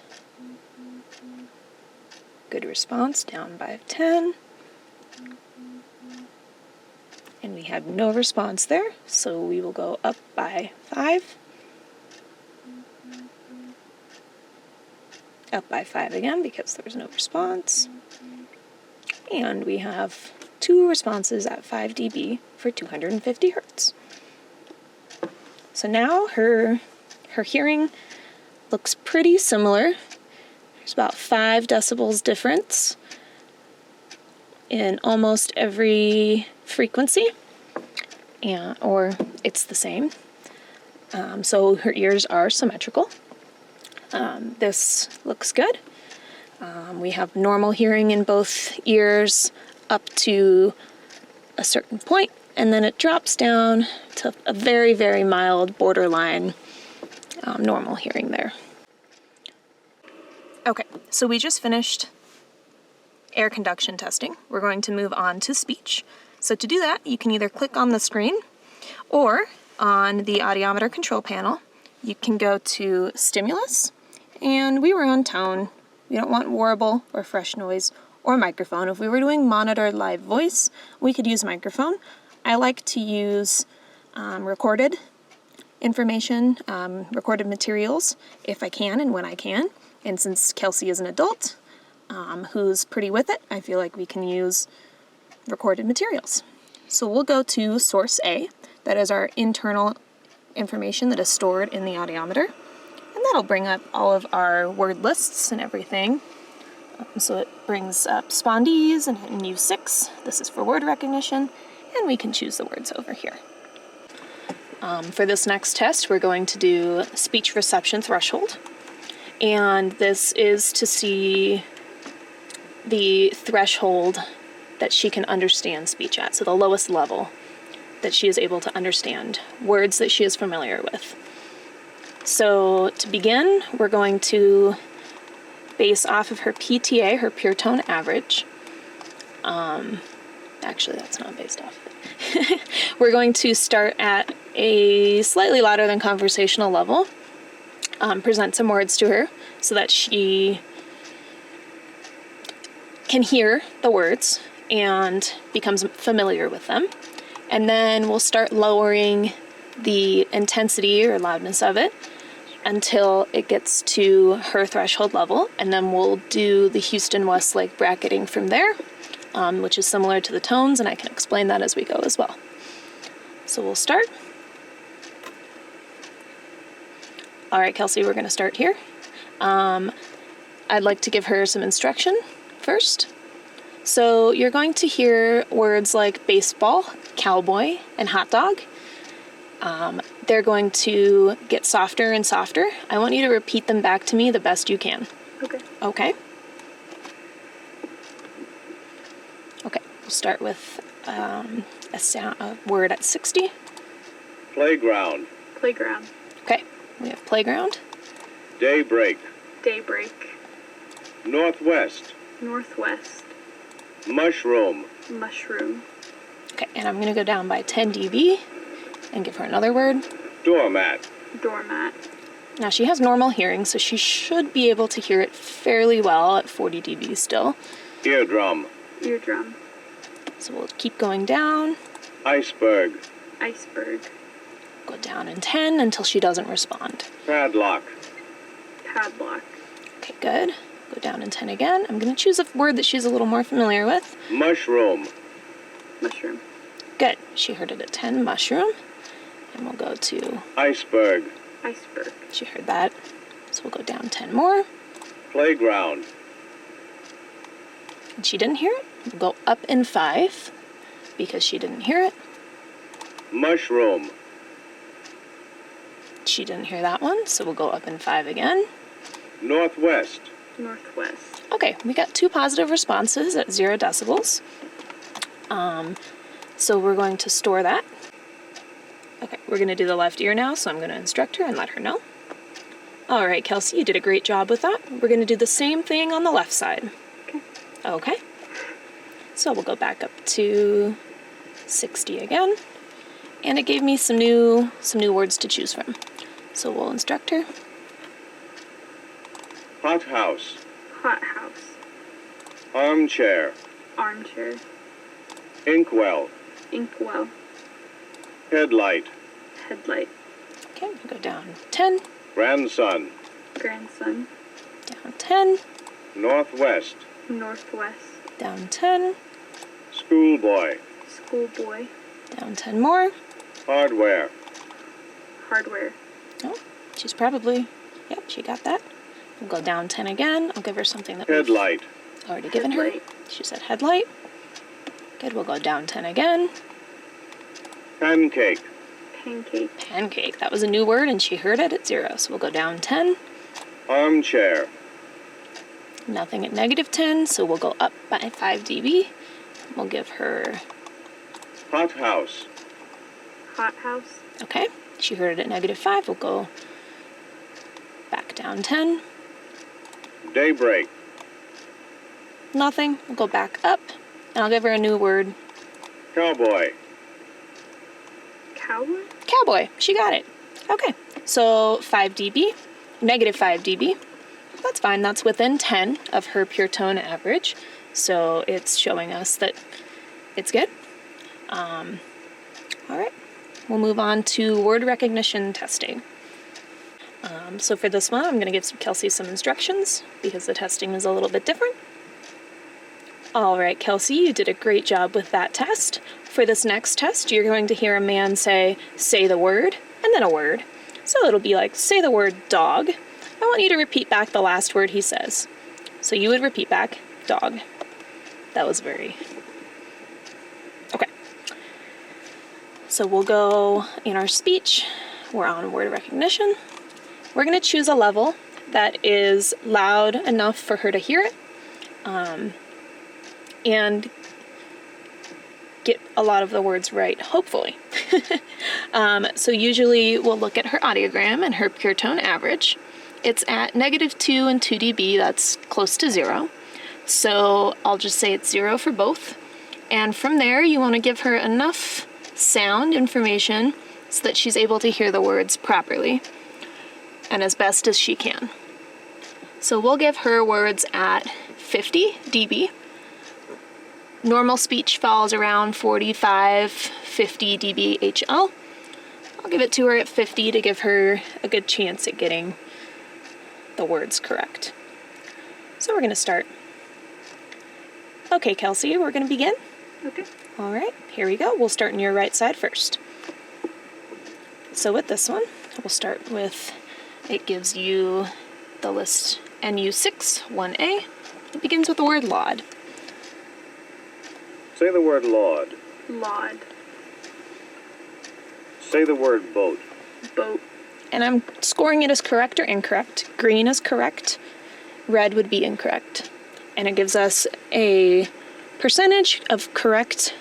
good response, down by 10, and we had no response there, so we will go up by 5, up by 5 again because there was no response, and we have 2 responses at 5 dB for 250 hertz. So now her hearing looks pretty similar. There's about 5 decibels difference in almost every frequency, or it's the same. So her ears are symmetrical. This looks good. We have normal hearing in both ears up to a certain point, and then it drops down to a very, very mild borderline normal hearing there. Okay, so we just finished air conduction testing. We're going to move on to speech. So to do that, you can either click on the screen, or on the audiometer control panel, you can go to stimulus, and we were on tone. We don't want warble or fresh noise or microphone. If we were doing monitored live voice, we could use microphone. I like to use recorded information, recorded materials, if I can and when I can. And since Kelsey is an adult who's pretty with it, I feel like we can use recorded materials. So we'll go to source A. That is our internal information that is stored in the audiometer. And that'll bring up all of our word lists and everything. So it brings up spondees and U6. This is for word recognition. And we can choose the words over here. For this next test, we're going to do speech reception threshold. And this is to see the threshold that she can understand speech at, so the lowest level that she is able to understand words that she is familiar with. So to begin, we're going to base off of her PTA, her pure tone average. Actually, that's not based off. We're going to start at a slightly louder than conversational level, present some words to her so that she can hear the words and becomes familiar with them. And then we'll start lowering the intensity or loudness of it until it gets to her threshold level. And then we'll do the Houston-Westlake bracketing from there, which is similar to the tones, and I can explain that as we go as well. So we'll start. All right, Kelsey, we're going to start here. I'd like to give her some instruction first. So you're going to hear words like baseball, cowboy, and hot dog. They're going to get softer and softer. I want you to repeat them back to me the best you can. Okay. Okay. Okay, we'll start with a word at 60. Playground. Playground. Okay, we have playground. Daybreak. Daybreak. Northwest. Northwest. Mushroom. Mushroom. Okay, and I'm going to go down by 10 dB and give her another word. Doormat. Doormat. Now she has normal hearing, so she should be able to hear it fairly well at 40 dB still. Eardrum. Eardrum. So we'll keep going down. Iceberg. Iceberg. Go down in 10 until she doesn't respond. Padlock. Padlock. Okay, good. Go down in 10 again. I'm going to choose a word that she's a little more familiar with. Mushroom. Mushroom. Good. She heard it at 10, mushroom. And we'll go to... Iceberg. Iceberg. She heard that. So we'll go down 10 more. Playground. And she didn't hear it. We'll go up in 5 because she didn't hear it. Mushroom. She didn't hear that one, so we'll go up in 5 again. Northwest. Northwest. Okay, we got 2 positive responses at 0 decibels. So we're going to store that. Okay, we're going to do the left ear now, so I'm going to instruct her and let her know. All right, Kelsey, you did a great job with that. We're going to do the same thing on the left side. Okay. Okay. So we'll go back up to 60 again. And it gave me some new words to choose from. So we'll instruct her. Hot house. Hot house. Armchair. Armchair. Inkwell. Inkwell. Headlight. Headlight. Okay, we'll go down 10, Grandson. Grandson. down 10, Northwest. Northwest. down 10, Schoolboy. Schoolboy. down 10 more. Hardware. Hardware. Oh, she's probably, yep, she got that. We'll go down 10 again. I'll give her something that Headlight. we've already given her. Headlight. She said headlight. Good, we'll go down 10 again. Pancake. Pancake. Pancake, that was a new word and she heard it at 0. So we'll go down 10. Armchair. Nothing at negative 10, so we'll go up by 5 dB. We'll give her, Hot house. Hot house. okay, she heard it at negative 5. We'll go back down 10. Daybreak. Nothing, we'll go back up. And I'll give her a new word. Cowboy. Cowboy. Cowboy, she got it. Okay, so 5 dB, negative 5 dB. That's fine, that's within 10 of her pure tone average. So it's showing us that it's good. All right, we'll move on to word recognition testing. So for this one, I'm going to give Kelsey some instructions because the testing is a little bit different. All right, Kelsey, you did a great job with that test. For this next test, you're going to hear a man say the word, and then a word. So it'll be like, say the word dog. I want you to repeat back the last word he says. So you would repeat back, dog. That was very... Okay. So we'll go in our speech. We're on word recognition. We're going to choose a level that is loud enough for her to hear it. And get a lot of the words right, hopefully. So usually we'll look at her audiogram and her pure tone average. It's at -2 and 2 dB, that's close to 0. So I'll just say it's 0 for both. And from there, you want to give her enough sound information so that she's able to hear the words properly and as best as she can. So we'll give her words at 50 dB. Normal speech falls around 45, 50 dB HL. I'll give it to her at 50 to give her a good chance at getting the words correct. So we're going to start. Okay, Kelsey, we're going to begin. Okay. All right, here we go. We'll start on your right side first. So with this one, we'll start with, it gives you the list NU6, 1A. It begins with the word laud. Say the word laud. Laud. Say the word boat. Boat. And I'm scoring it as correct or incorrect. Green is correct. Red would be incorrect. And it gives us a percentage of correct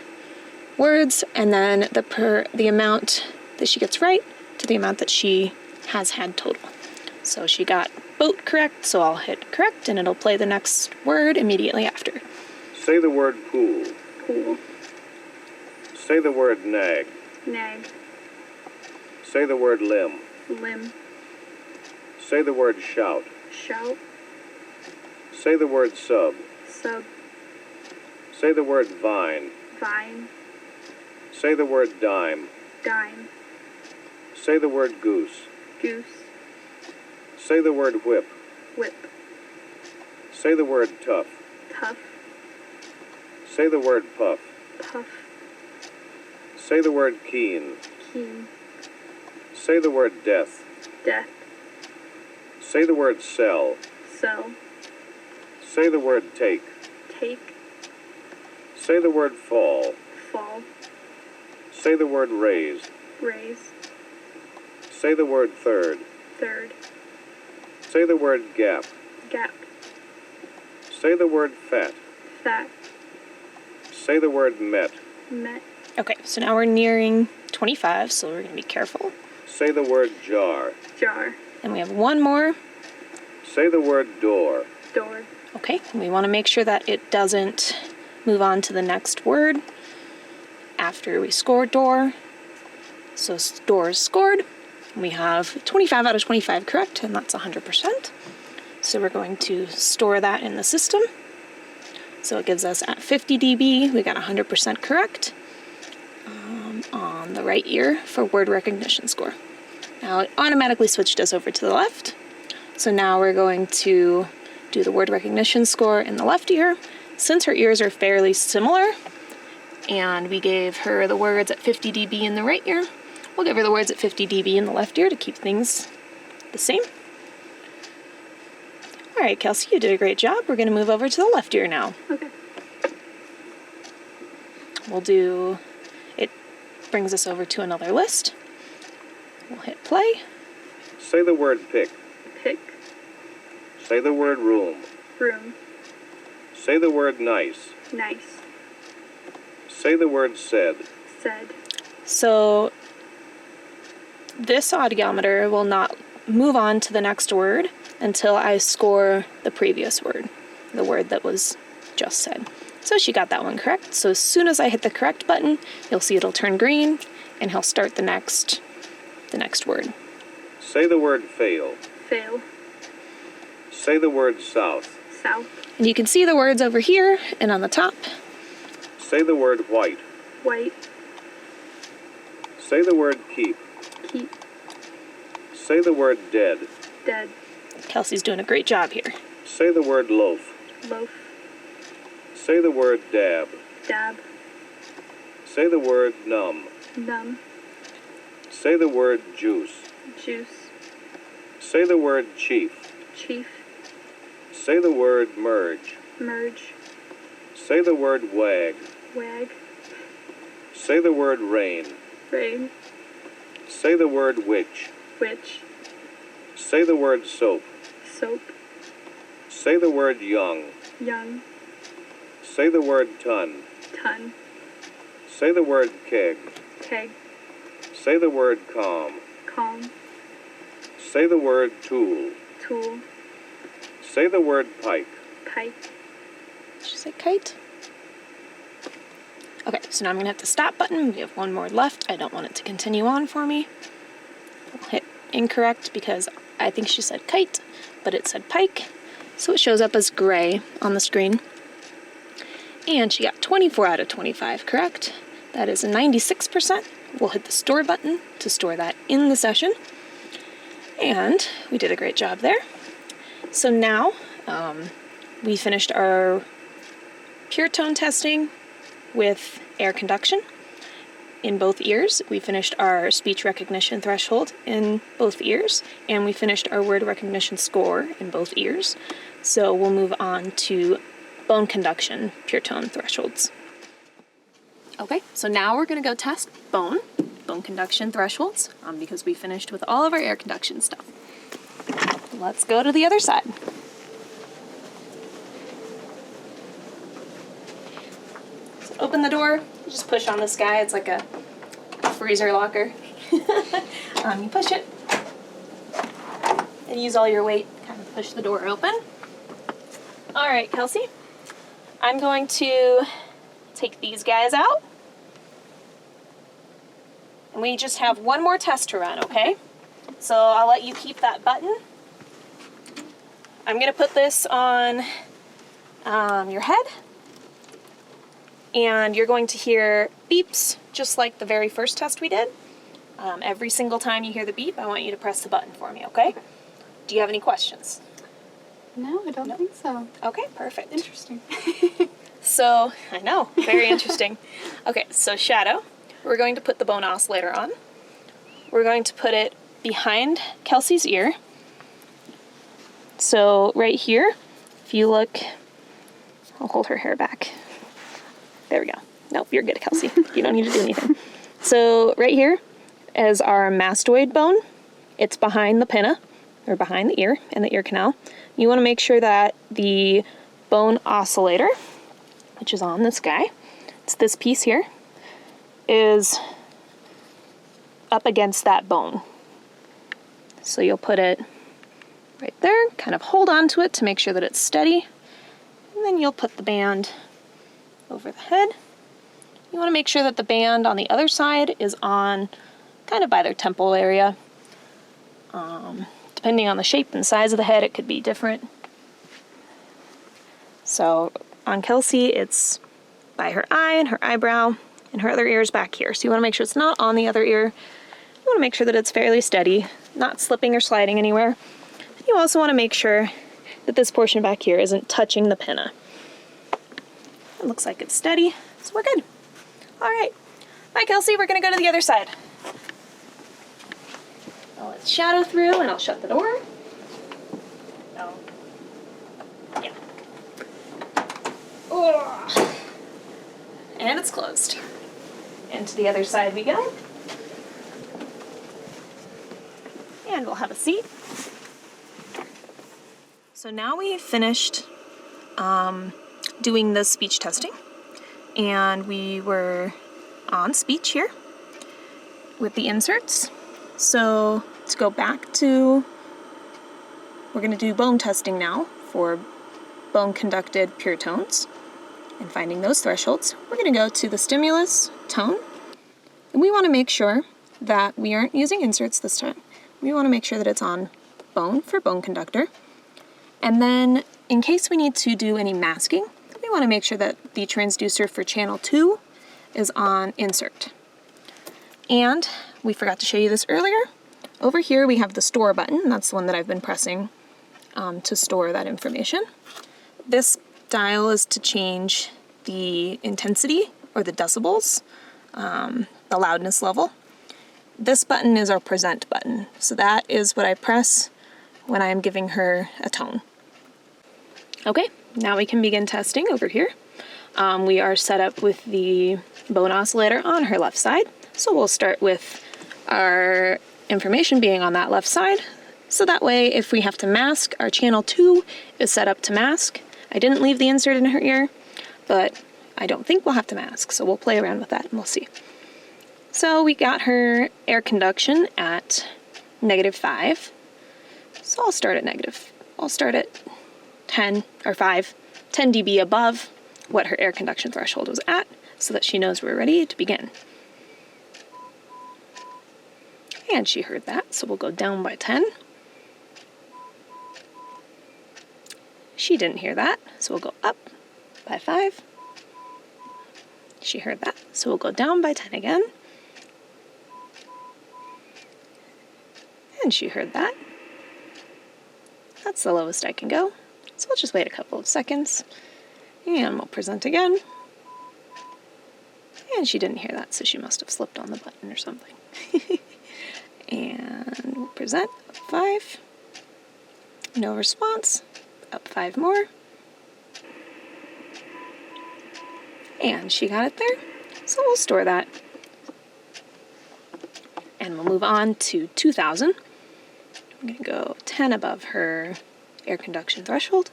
words and then the amount that she gets right to the amount that she has had total. So she got boat correct, so I'll hit correct and it'll play the next word immediately after. Say the word pool. Pool. Say the word nag. Nag. Say the word limb. Limb. Say the word shout. Shout. Say the word sub. Sub. Say the word vine. Vine. Say the word dime. Dime. Say the word goose. Goose. Say the word whip. Whip. Say the word tough. Tough. Say the word puff. Puff. Say the word keen. Keen. Say the word death. Death. Say the word sell. Sell. Say the word take. Take. Say the word fall. Fall. Say the word raise. Raise. Say the word third. Third. Say the word gap. Gap. Say the word fat. Fat. Say the word met. Met. Okay, so now we're nearing 25, so we're going to be careful. Say the word jar. Jar. And we have one more. Say the word door. Door. Okay, and we want to make sure that it doesn't move on to the next word after we score door. So door is scored. We have 25 out of 25 correct, and that's 100%. So we're going to store that in the system. So it gives us at 50 dB, we got 100% correct on the right ear for word recognition score. Now it automatically switched us over to the left. So now we're going to do the word recognition score in the left ear. Since her ears are fairly similar, and we gave her the words at 50 dB in the right ear, we'll give her the words at 50 dB in the left ear to keep things the same. All right, Kelsey, you did a great job. We're going to move over to the left ear now. Okay. We'll do, it brings us over to another list. We'll hit play. Say the word pick. Pick. Say the word room. Room. Say the word nice. Nice. Say the word said. Said. So this audiometer will not move on to the next word until I score the previous word, the word that was just said. So she got that one correct. So as soon as I hit the correct button, you'll see it'll turn green and he'll start the next word. Say the word fail. Fail. Say the word south. South. And you can see the words over here and on the top. Say the word white. White. Say the word keep. Keep. Say the word dead. Dead. Kelsey's doing a great job here. Say the word loaf. Loaf. Say the word dab. Dab. Say the word numb. Numb. Say the word juice. Juice. Say the word chief. Chief. Say the word merge. Merge. Say the word wag. Wag. Say the word rain. Rain. Say the word witch. Witch. Say the word soap. Soap. Say the word young. Young. Say the word ton. Ton. Say the word keg. Keg. Say the word calm. Calm. Say the word tool. Tool. Say the word pike. Pike. Did she say kite? Okay, so now I'm going to hit the stop button. We have one more left. I don't want it to continue on for me. I'll hit incorrect because I think she said kite, but it said pike. So it shows up as gray on the screen. And she got 24 out of 25 correct. That is a 96%. We'll hit the store button to store that in the session. And we did a great job there. So now we finished our pure tone testing with air conduction in both ears. We finished our speech recognition threshold in both ears, and we finished our word recognition score in both ears. So we'll move on to bone conduction pure tone thresholds. Okay, so now we're going to go test bone conduction thresholds because we finished with all of our air conduction stuff. Let's go to the other side. So open the door, you just push on this guy. It's like a freezer locker. You push it and use all your weight, kind of push the door open. All right, Kelsey, I'm going to take these guys out. And we just have one more test to run, okay? So I'll let you keep that button. I'm going to put this on your head. And you're going to hear beeps, just like the very first test we did. Every single time you hear the beep, I want you to press the button for me, okay? Do you have any questions? No, I don't think so. Okay, perfect. Interesting. So, I know, very interesting. Okay, so Shadow, we're going to put the bone oscillator on. We're going to put it behind Kelsey's ear. So right here, if you look, I'll hold her hair back. There we go. Nope, you're good, Kelsey. You don't need to do anything. So right here is our mastoid bone. It's behind the pinna, or behind the ear and the ear canal. You want to make sure that the bone oscillator, which is on this guy, it's this piece here, is up against that bone. So you'll put it right there, kind of hold on to it to make sure that it's steady, and then you'll put the band over the head. You want to make sure that the band on the other side is on kind of by their temple area. Depending on the shape and size of the head, it could be different. So on Kelsey, it's by her eye and her eyebrow, and her other ear is back here. So you want to make sure it's not on the other ear. You want to make sure that it's fairly steady, not slipping or sliding anywhere. You also want to make sure that this portion back here isn't touching the pinna. It looks like it's steady, so we're good. All right. Bye, Kelsey. We're going to go to the other side. I'll let Shadow through, and I'll shut the door. Oh. Yeah. Oh. And it's closed. And to the other side we go. And we'll have a seat. So now we've finished doing the speech testing. And we were on speech here with the inserts. So to go back to, we're going to do bone testing now for bone conducted pure tones and finding those thresholds. We're going to go to the stimulus tone, and we want to make sure that we aren't using inserts this time. We want to make sure that it's on bone for bone conductor. And then in case we need to do any masking, we want to make sure that the transducer for channel 2 is on insert. And we forgot to show you this earlier. Over here we have the store button. That's the one that I've been pressing to store that information. This dial is to change the intensity or the decibels, the loudness level. This button is our present button. So that is what I press when I am giving her a tone. Okay, now we can begin testing over here. We are set up with the bone oscillator on her left side. So we'll start with our information being on that left side. So that way, if we have to mask, our channel 2 is set up to mask. I didn't leave the insert in her ear, but I don't think we'll have to mask. So we'll play around with that and we'll see. So we got her air conduction at -5. So I'll start at 10 or 5, 10 dB above what her air conduction threshold was at, so that she knows we're ready to begin. And she heard that, so we'll go down by 10. She didn't hear that, so we'll go up by 5. She heard that, so we'll go down by 10 again. And she heard that. That's the lowest I can go. So we'll just wait a couple of seconds. And we'll present again. And she didn't hear that, so she must have slipped on the button or something. And we'll present, up 5. No response, up 5 more. And she got it there, so we'll store that. And we'll move on to 2000. I'm going to go 10 above her air conduction threshold.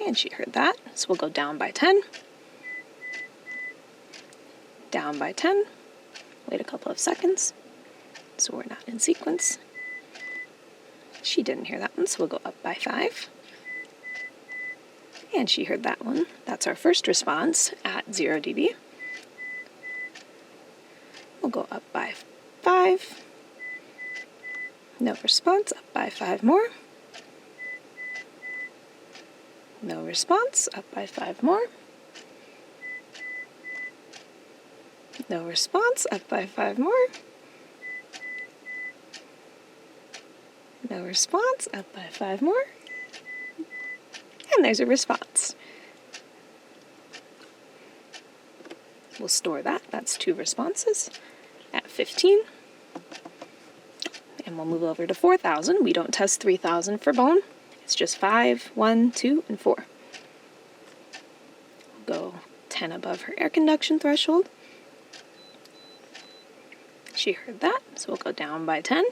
And she heard that, so we'll go down by 10. Down by 10. Wait a couple of seconds, so we're not in sequence. She didn't hear that one, so we'll go up by 5. And she heard that one. That's our first response at 0 dB. We'll go up by 5. No response, up by 5 more. No response, up by 5 more. No response, up by 5 more. No response, up by 5 more. And there's a response. We'll store that. That's 2 responses at 15. And we'll move over to 4000. We don't test 3000 for bone. It's just 5, 1, 2, and 4. We'll go 10 above her air conduction threshold. She heard that, so we'll go down by 10.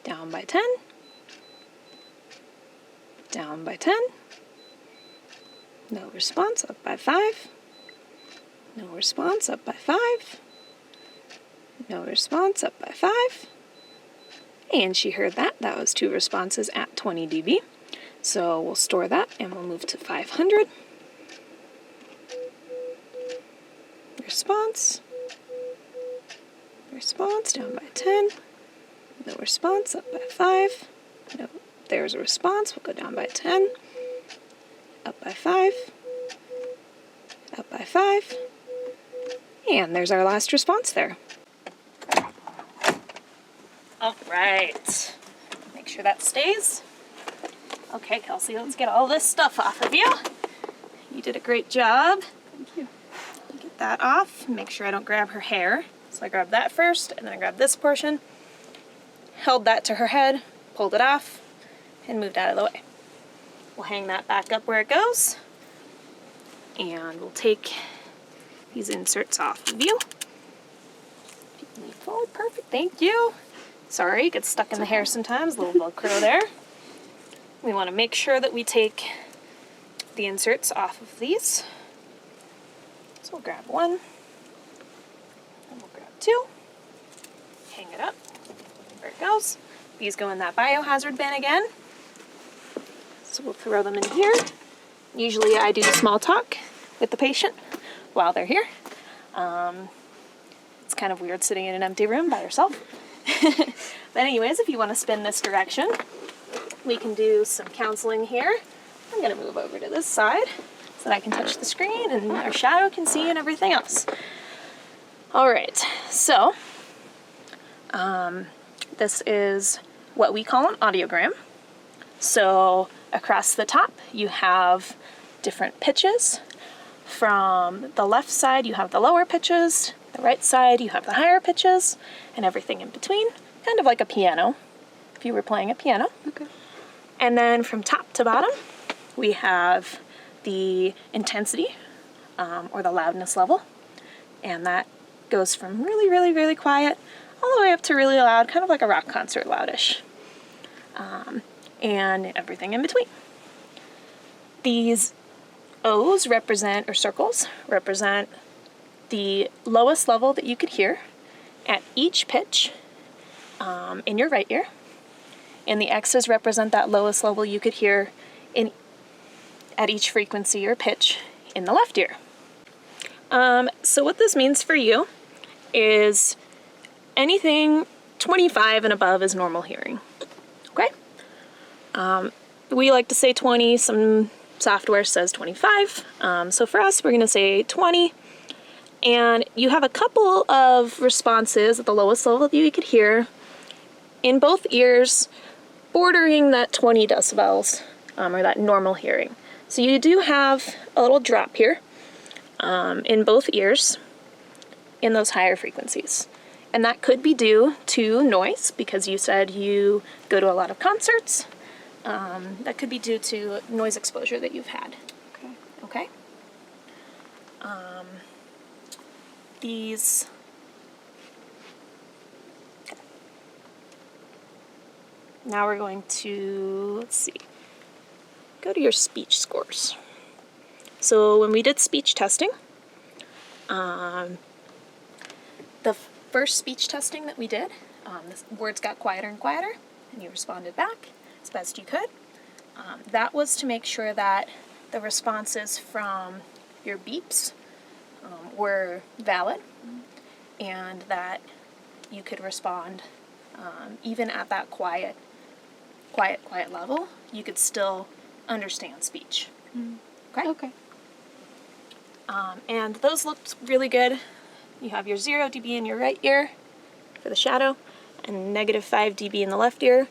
Down by 10. Down by 10. No response, up by 5. No response, up by 5. No response, up by 5. And she heard that. That was 2 responses at 20 dB. So we'll store that and we'll move to 500. Response. Response, down by 10. No response, up by 5. No, there's a response. We'll go down by 10. Up by 5. Up by 5. And there's our last response there. All right. Make sure that stays. Okay, Kelsey, let's get all this stuff off of you. You did a great job. Thank you. Get that off. Make sure I don't grab her hair. So I grabbed that first, and then I grabbed this portion, held that to her head, pulled it off, and moved out of the way. We'll hang that back up where it goes, and we'll take these inserts off of you. Move forward, perfect, thank you. Sorry, it gets stuck in the hair sometimes, a little Velcro there. We want to make sure that we take the inserts off of these. So we'll grab 1, and we'll grab 2, hang it up, there it goes. These go in that biohazard bin again. So we'll throw them in here. Usually I do small talk with the patient while they're here. It's kind of weird sitting in an empty room by yourself. But anyways, if you want to spin this direction, we can do some counseling here. I'm going to move over to this side so that I can touch the screen and our shadow can see and everything else. All right, so this is what we call an audiogram. So across the top, you have different pitches. From the left side, you have the lower pitches. The right side, you have the higher pitches, and everything in between, kind of like a piano, if you were playing a piano. Okay. And then from top to bottom, we have the intensity, or the loudness level, and that goes from really, really, really quiet all the way up to really loud, kind of like a rock concert loudish, and everything in between. These O's represent, or circles, represent the lowest level that you could hear at each pitch in your right ear, and the X's represent that lowest level you could hear at each frequency or pitch in the left ear. So what this means for you is anything 25 and above is normal hearing, okay? We like to say 20, some software says 25, so for us we're going to say 20, and you have a couple of responses at the lowest level that you could hear in both ears bordering that 20 decibels, or that normal hearing. So you do have a little drop here in both ears in those higher frequencies. And that could be due to noise, because you said you go to a lot of concerts. That could be due to noise exposure that you've had. Okay? These... Now we're going to, let's see, go to your speech scores. So when we did speech testing, the first speech testing that we did, the words got quieter and quieter, and you responded back as best you could. That was to make sure that the responses from your beeps were valid, and that you could respond even at that quiet level. You could still understand speech. Okay? Okay. And those looked really good. You have your 0 dB in your right ear for the shadow, and -5 dB in the left ear.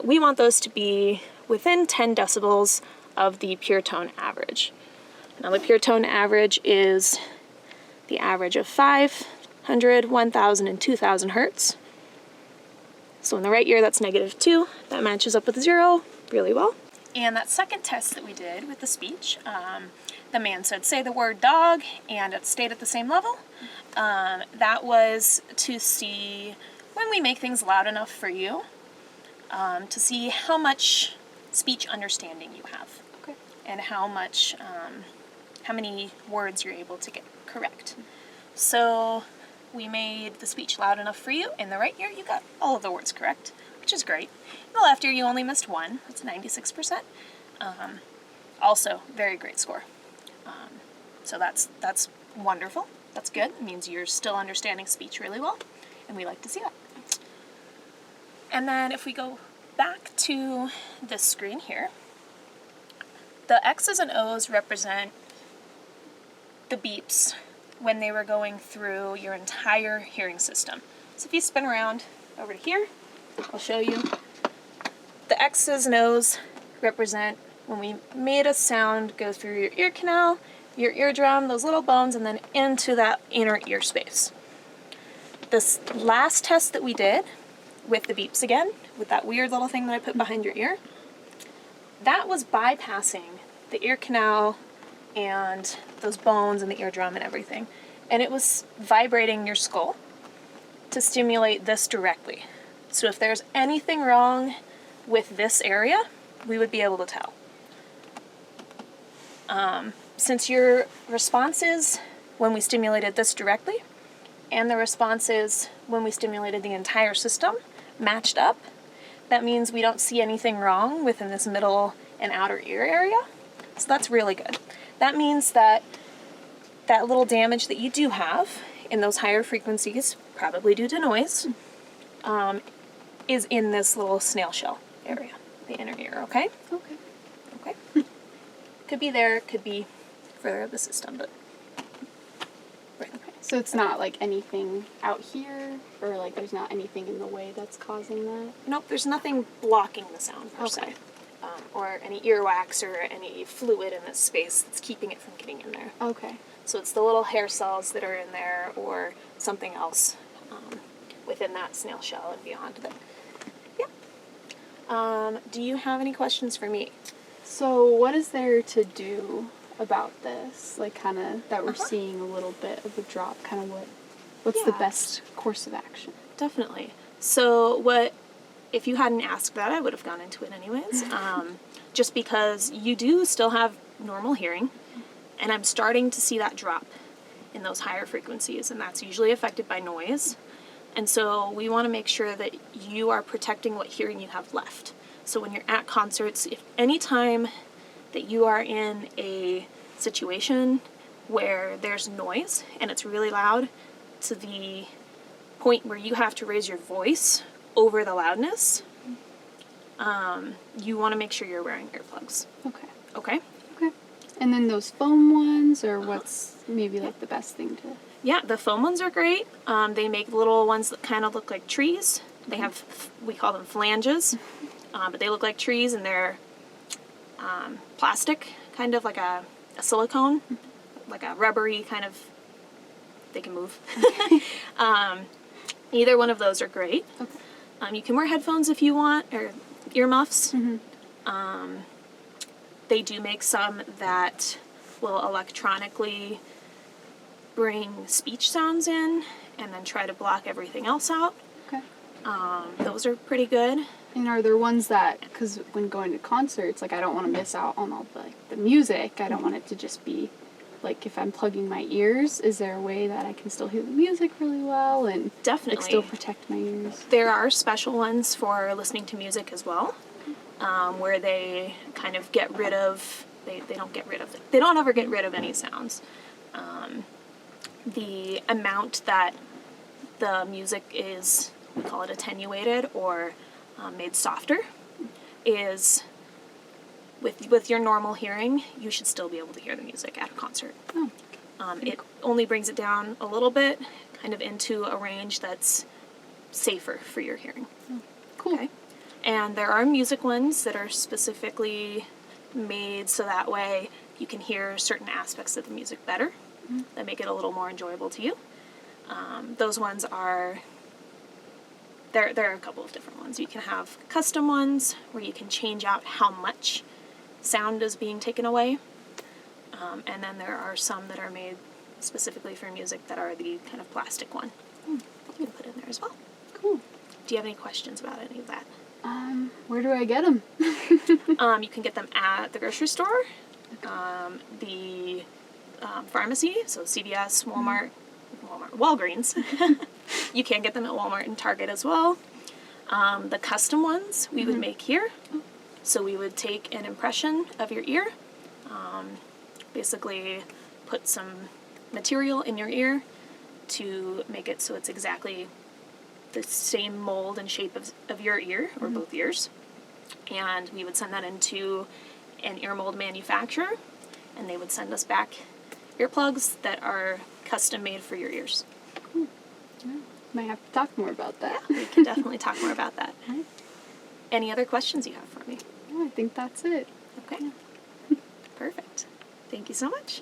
We want those to be within 10 decibels of the pure tone average. Now the pure tone average is the average of 500, 1000, and 2000 hertz. So in the right ear, that's -2. That matches up with 0 really well. And that second test that we did with the speech, the man said, say the word dog, and it stayed at the same level. That was to see when we make things loud enough for you, to see how much speech understanding you have. Okay. And how much, how many words you're able to get correct. So we made the speech loud enough for you. In the right ear, you got all of the words correct, which is great. In the left ear, you only missed one. That's 96%. Also, very great score. So that's wonderful. That's good. It means you're still understanding speech really well, and we like to see that. And then if we go back to this screen here, the X's and O's represent the beeps when they were going through your entire hearing system. So if you spin around over to here, I'll show you. The X's and O's represent when we made a sound go through your ear canal, your eardrum, those little bones, and then into that inner ear space. This last test that we did with the beeps again, with that weird little thing that I put behind your ear, that was bypassing the ear canal and those bones and the eardrum and everything. And it was vibrating your skull to stimulate this directly. So if there's anything wrong with this area, we would be able to tell. Since your responses when we stimulated this directly and the responses when we stimulated the entire system matched up, that means we don't see anything wrong within this middle and outer ear area. So that's really good. That means that that little damage that you do have in those higher frequencies, probably due to noise, is in this little snail shell area, the inner ear, okay? Okay. Okay. Could be there, could be further up the system, but right. Okay. So it's not like anything out here, or like there's not anything in the way that's causing that? Nope, there's nothing blocking the sound per se. Okay. Or any earwax or any fluid in this space that's keeping it from getting in there. Okay. So it's the little hair cells that are in there or something else within that snail shell and beyond that. Yeah. Do you have any questions for me? So what is there to do about this? Like kind of that we're seeing a little bit of a drop, kind of what's the Yeah. best course of action? Definitely. So if you hadn't asked that, I would have gone into it anyways. Just because you do still have normal hearing, and I'm starting to see that drop in those higher frequencies, and that's usually affected by noise. And so we want to make sure that you are protecting what hearing you have left. So when you're at concerts, if any time that you are in a situation where there's noise and it's really loud to the point where you have to raise your voice over the loudness, you want to make sure you're wearing earplugs. Okay. Okay? Okay. And then those foam ones, or what's maybe like the best thing to? Yeah, the foam ones are great. They make little ones that kind of look like trees. They have, we call them flanges, but they look like trees, and they're plastic, kind of like a silicone, like a rubbery kind of, they can move. Either one of those are great. Okay. You can wear headphones if you want, or earmuffs. They do make some that will electronically bring speech sounds in and then try to block everything else out. Okay. Those are pretty good. And are there ones that, because when going to concerts, like I don't want to miss out on all the music. I don't want it to just be like if I'm plugging my ears. Is there a way that I can still hear the music really well and Definitely. like still protect my ears? There are special ones for listening to music as well, where they kind of get rid of, they don't get rid of it. They don't ever get rid of any sounds. The amount that the music is, we call it attenuated or made softer, is with your normal hearing, you should still be able to hear the music at a concert. Oh. It only brings it down a little bit, kind of into a range that's safer for your hearing. Cool. Okay. And there are music ones that are specifically made so that way you can hear certain aspects of the music better, that make it a little more enjoyable to you. Those ones are, there are a couple of different ones. You can have custom ones where you can change out how much sound is being taken away. And then there are some that are made specifically for music that are the kind of plastic one. You can put in there as well. Cool. Do you have any questions about any of that? Where do I get them? You can get them at the grocery store, the pharmacy, so CVS, Walgreens. You can get them at Walmart and Target as well. The custom ones we would make here. So we would take an impression of your ear, basically put some material in your ear to make it so it's exactly the same mold and shape of your ear, or both ears. And we would send that into an ear mold manufacturer, and they would send us back earplugs that are custom made for your ears. Might have to talk more about that. We can definitely talk more about that. Right. Any other questions you have for me? No, I think that's it. Okay. Perfect. Thank you so much.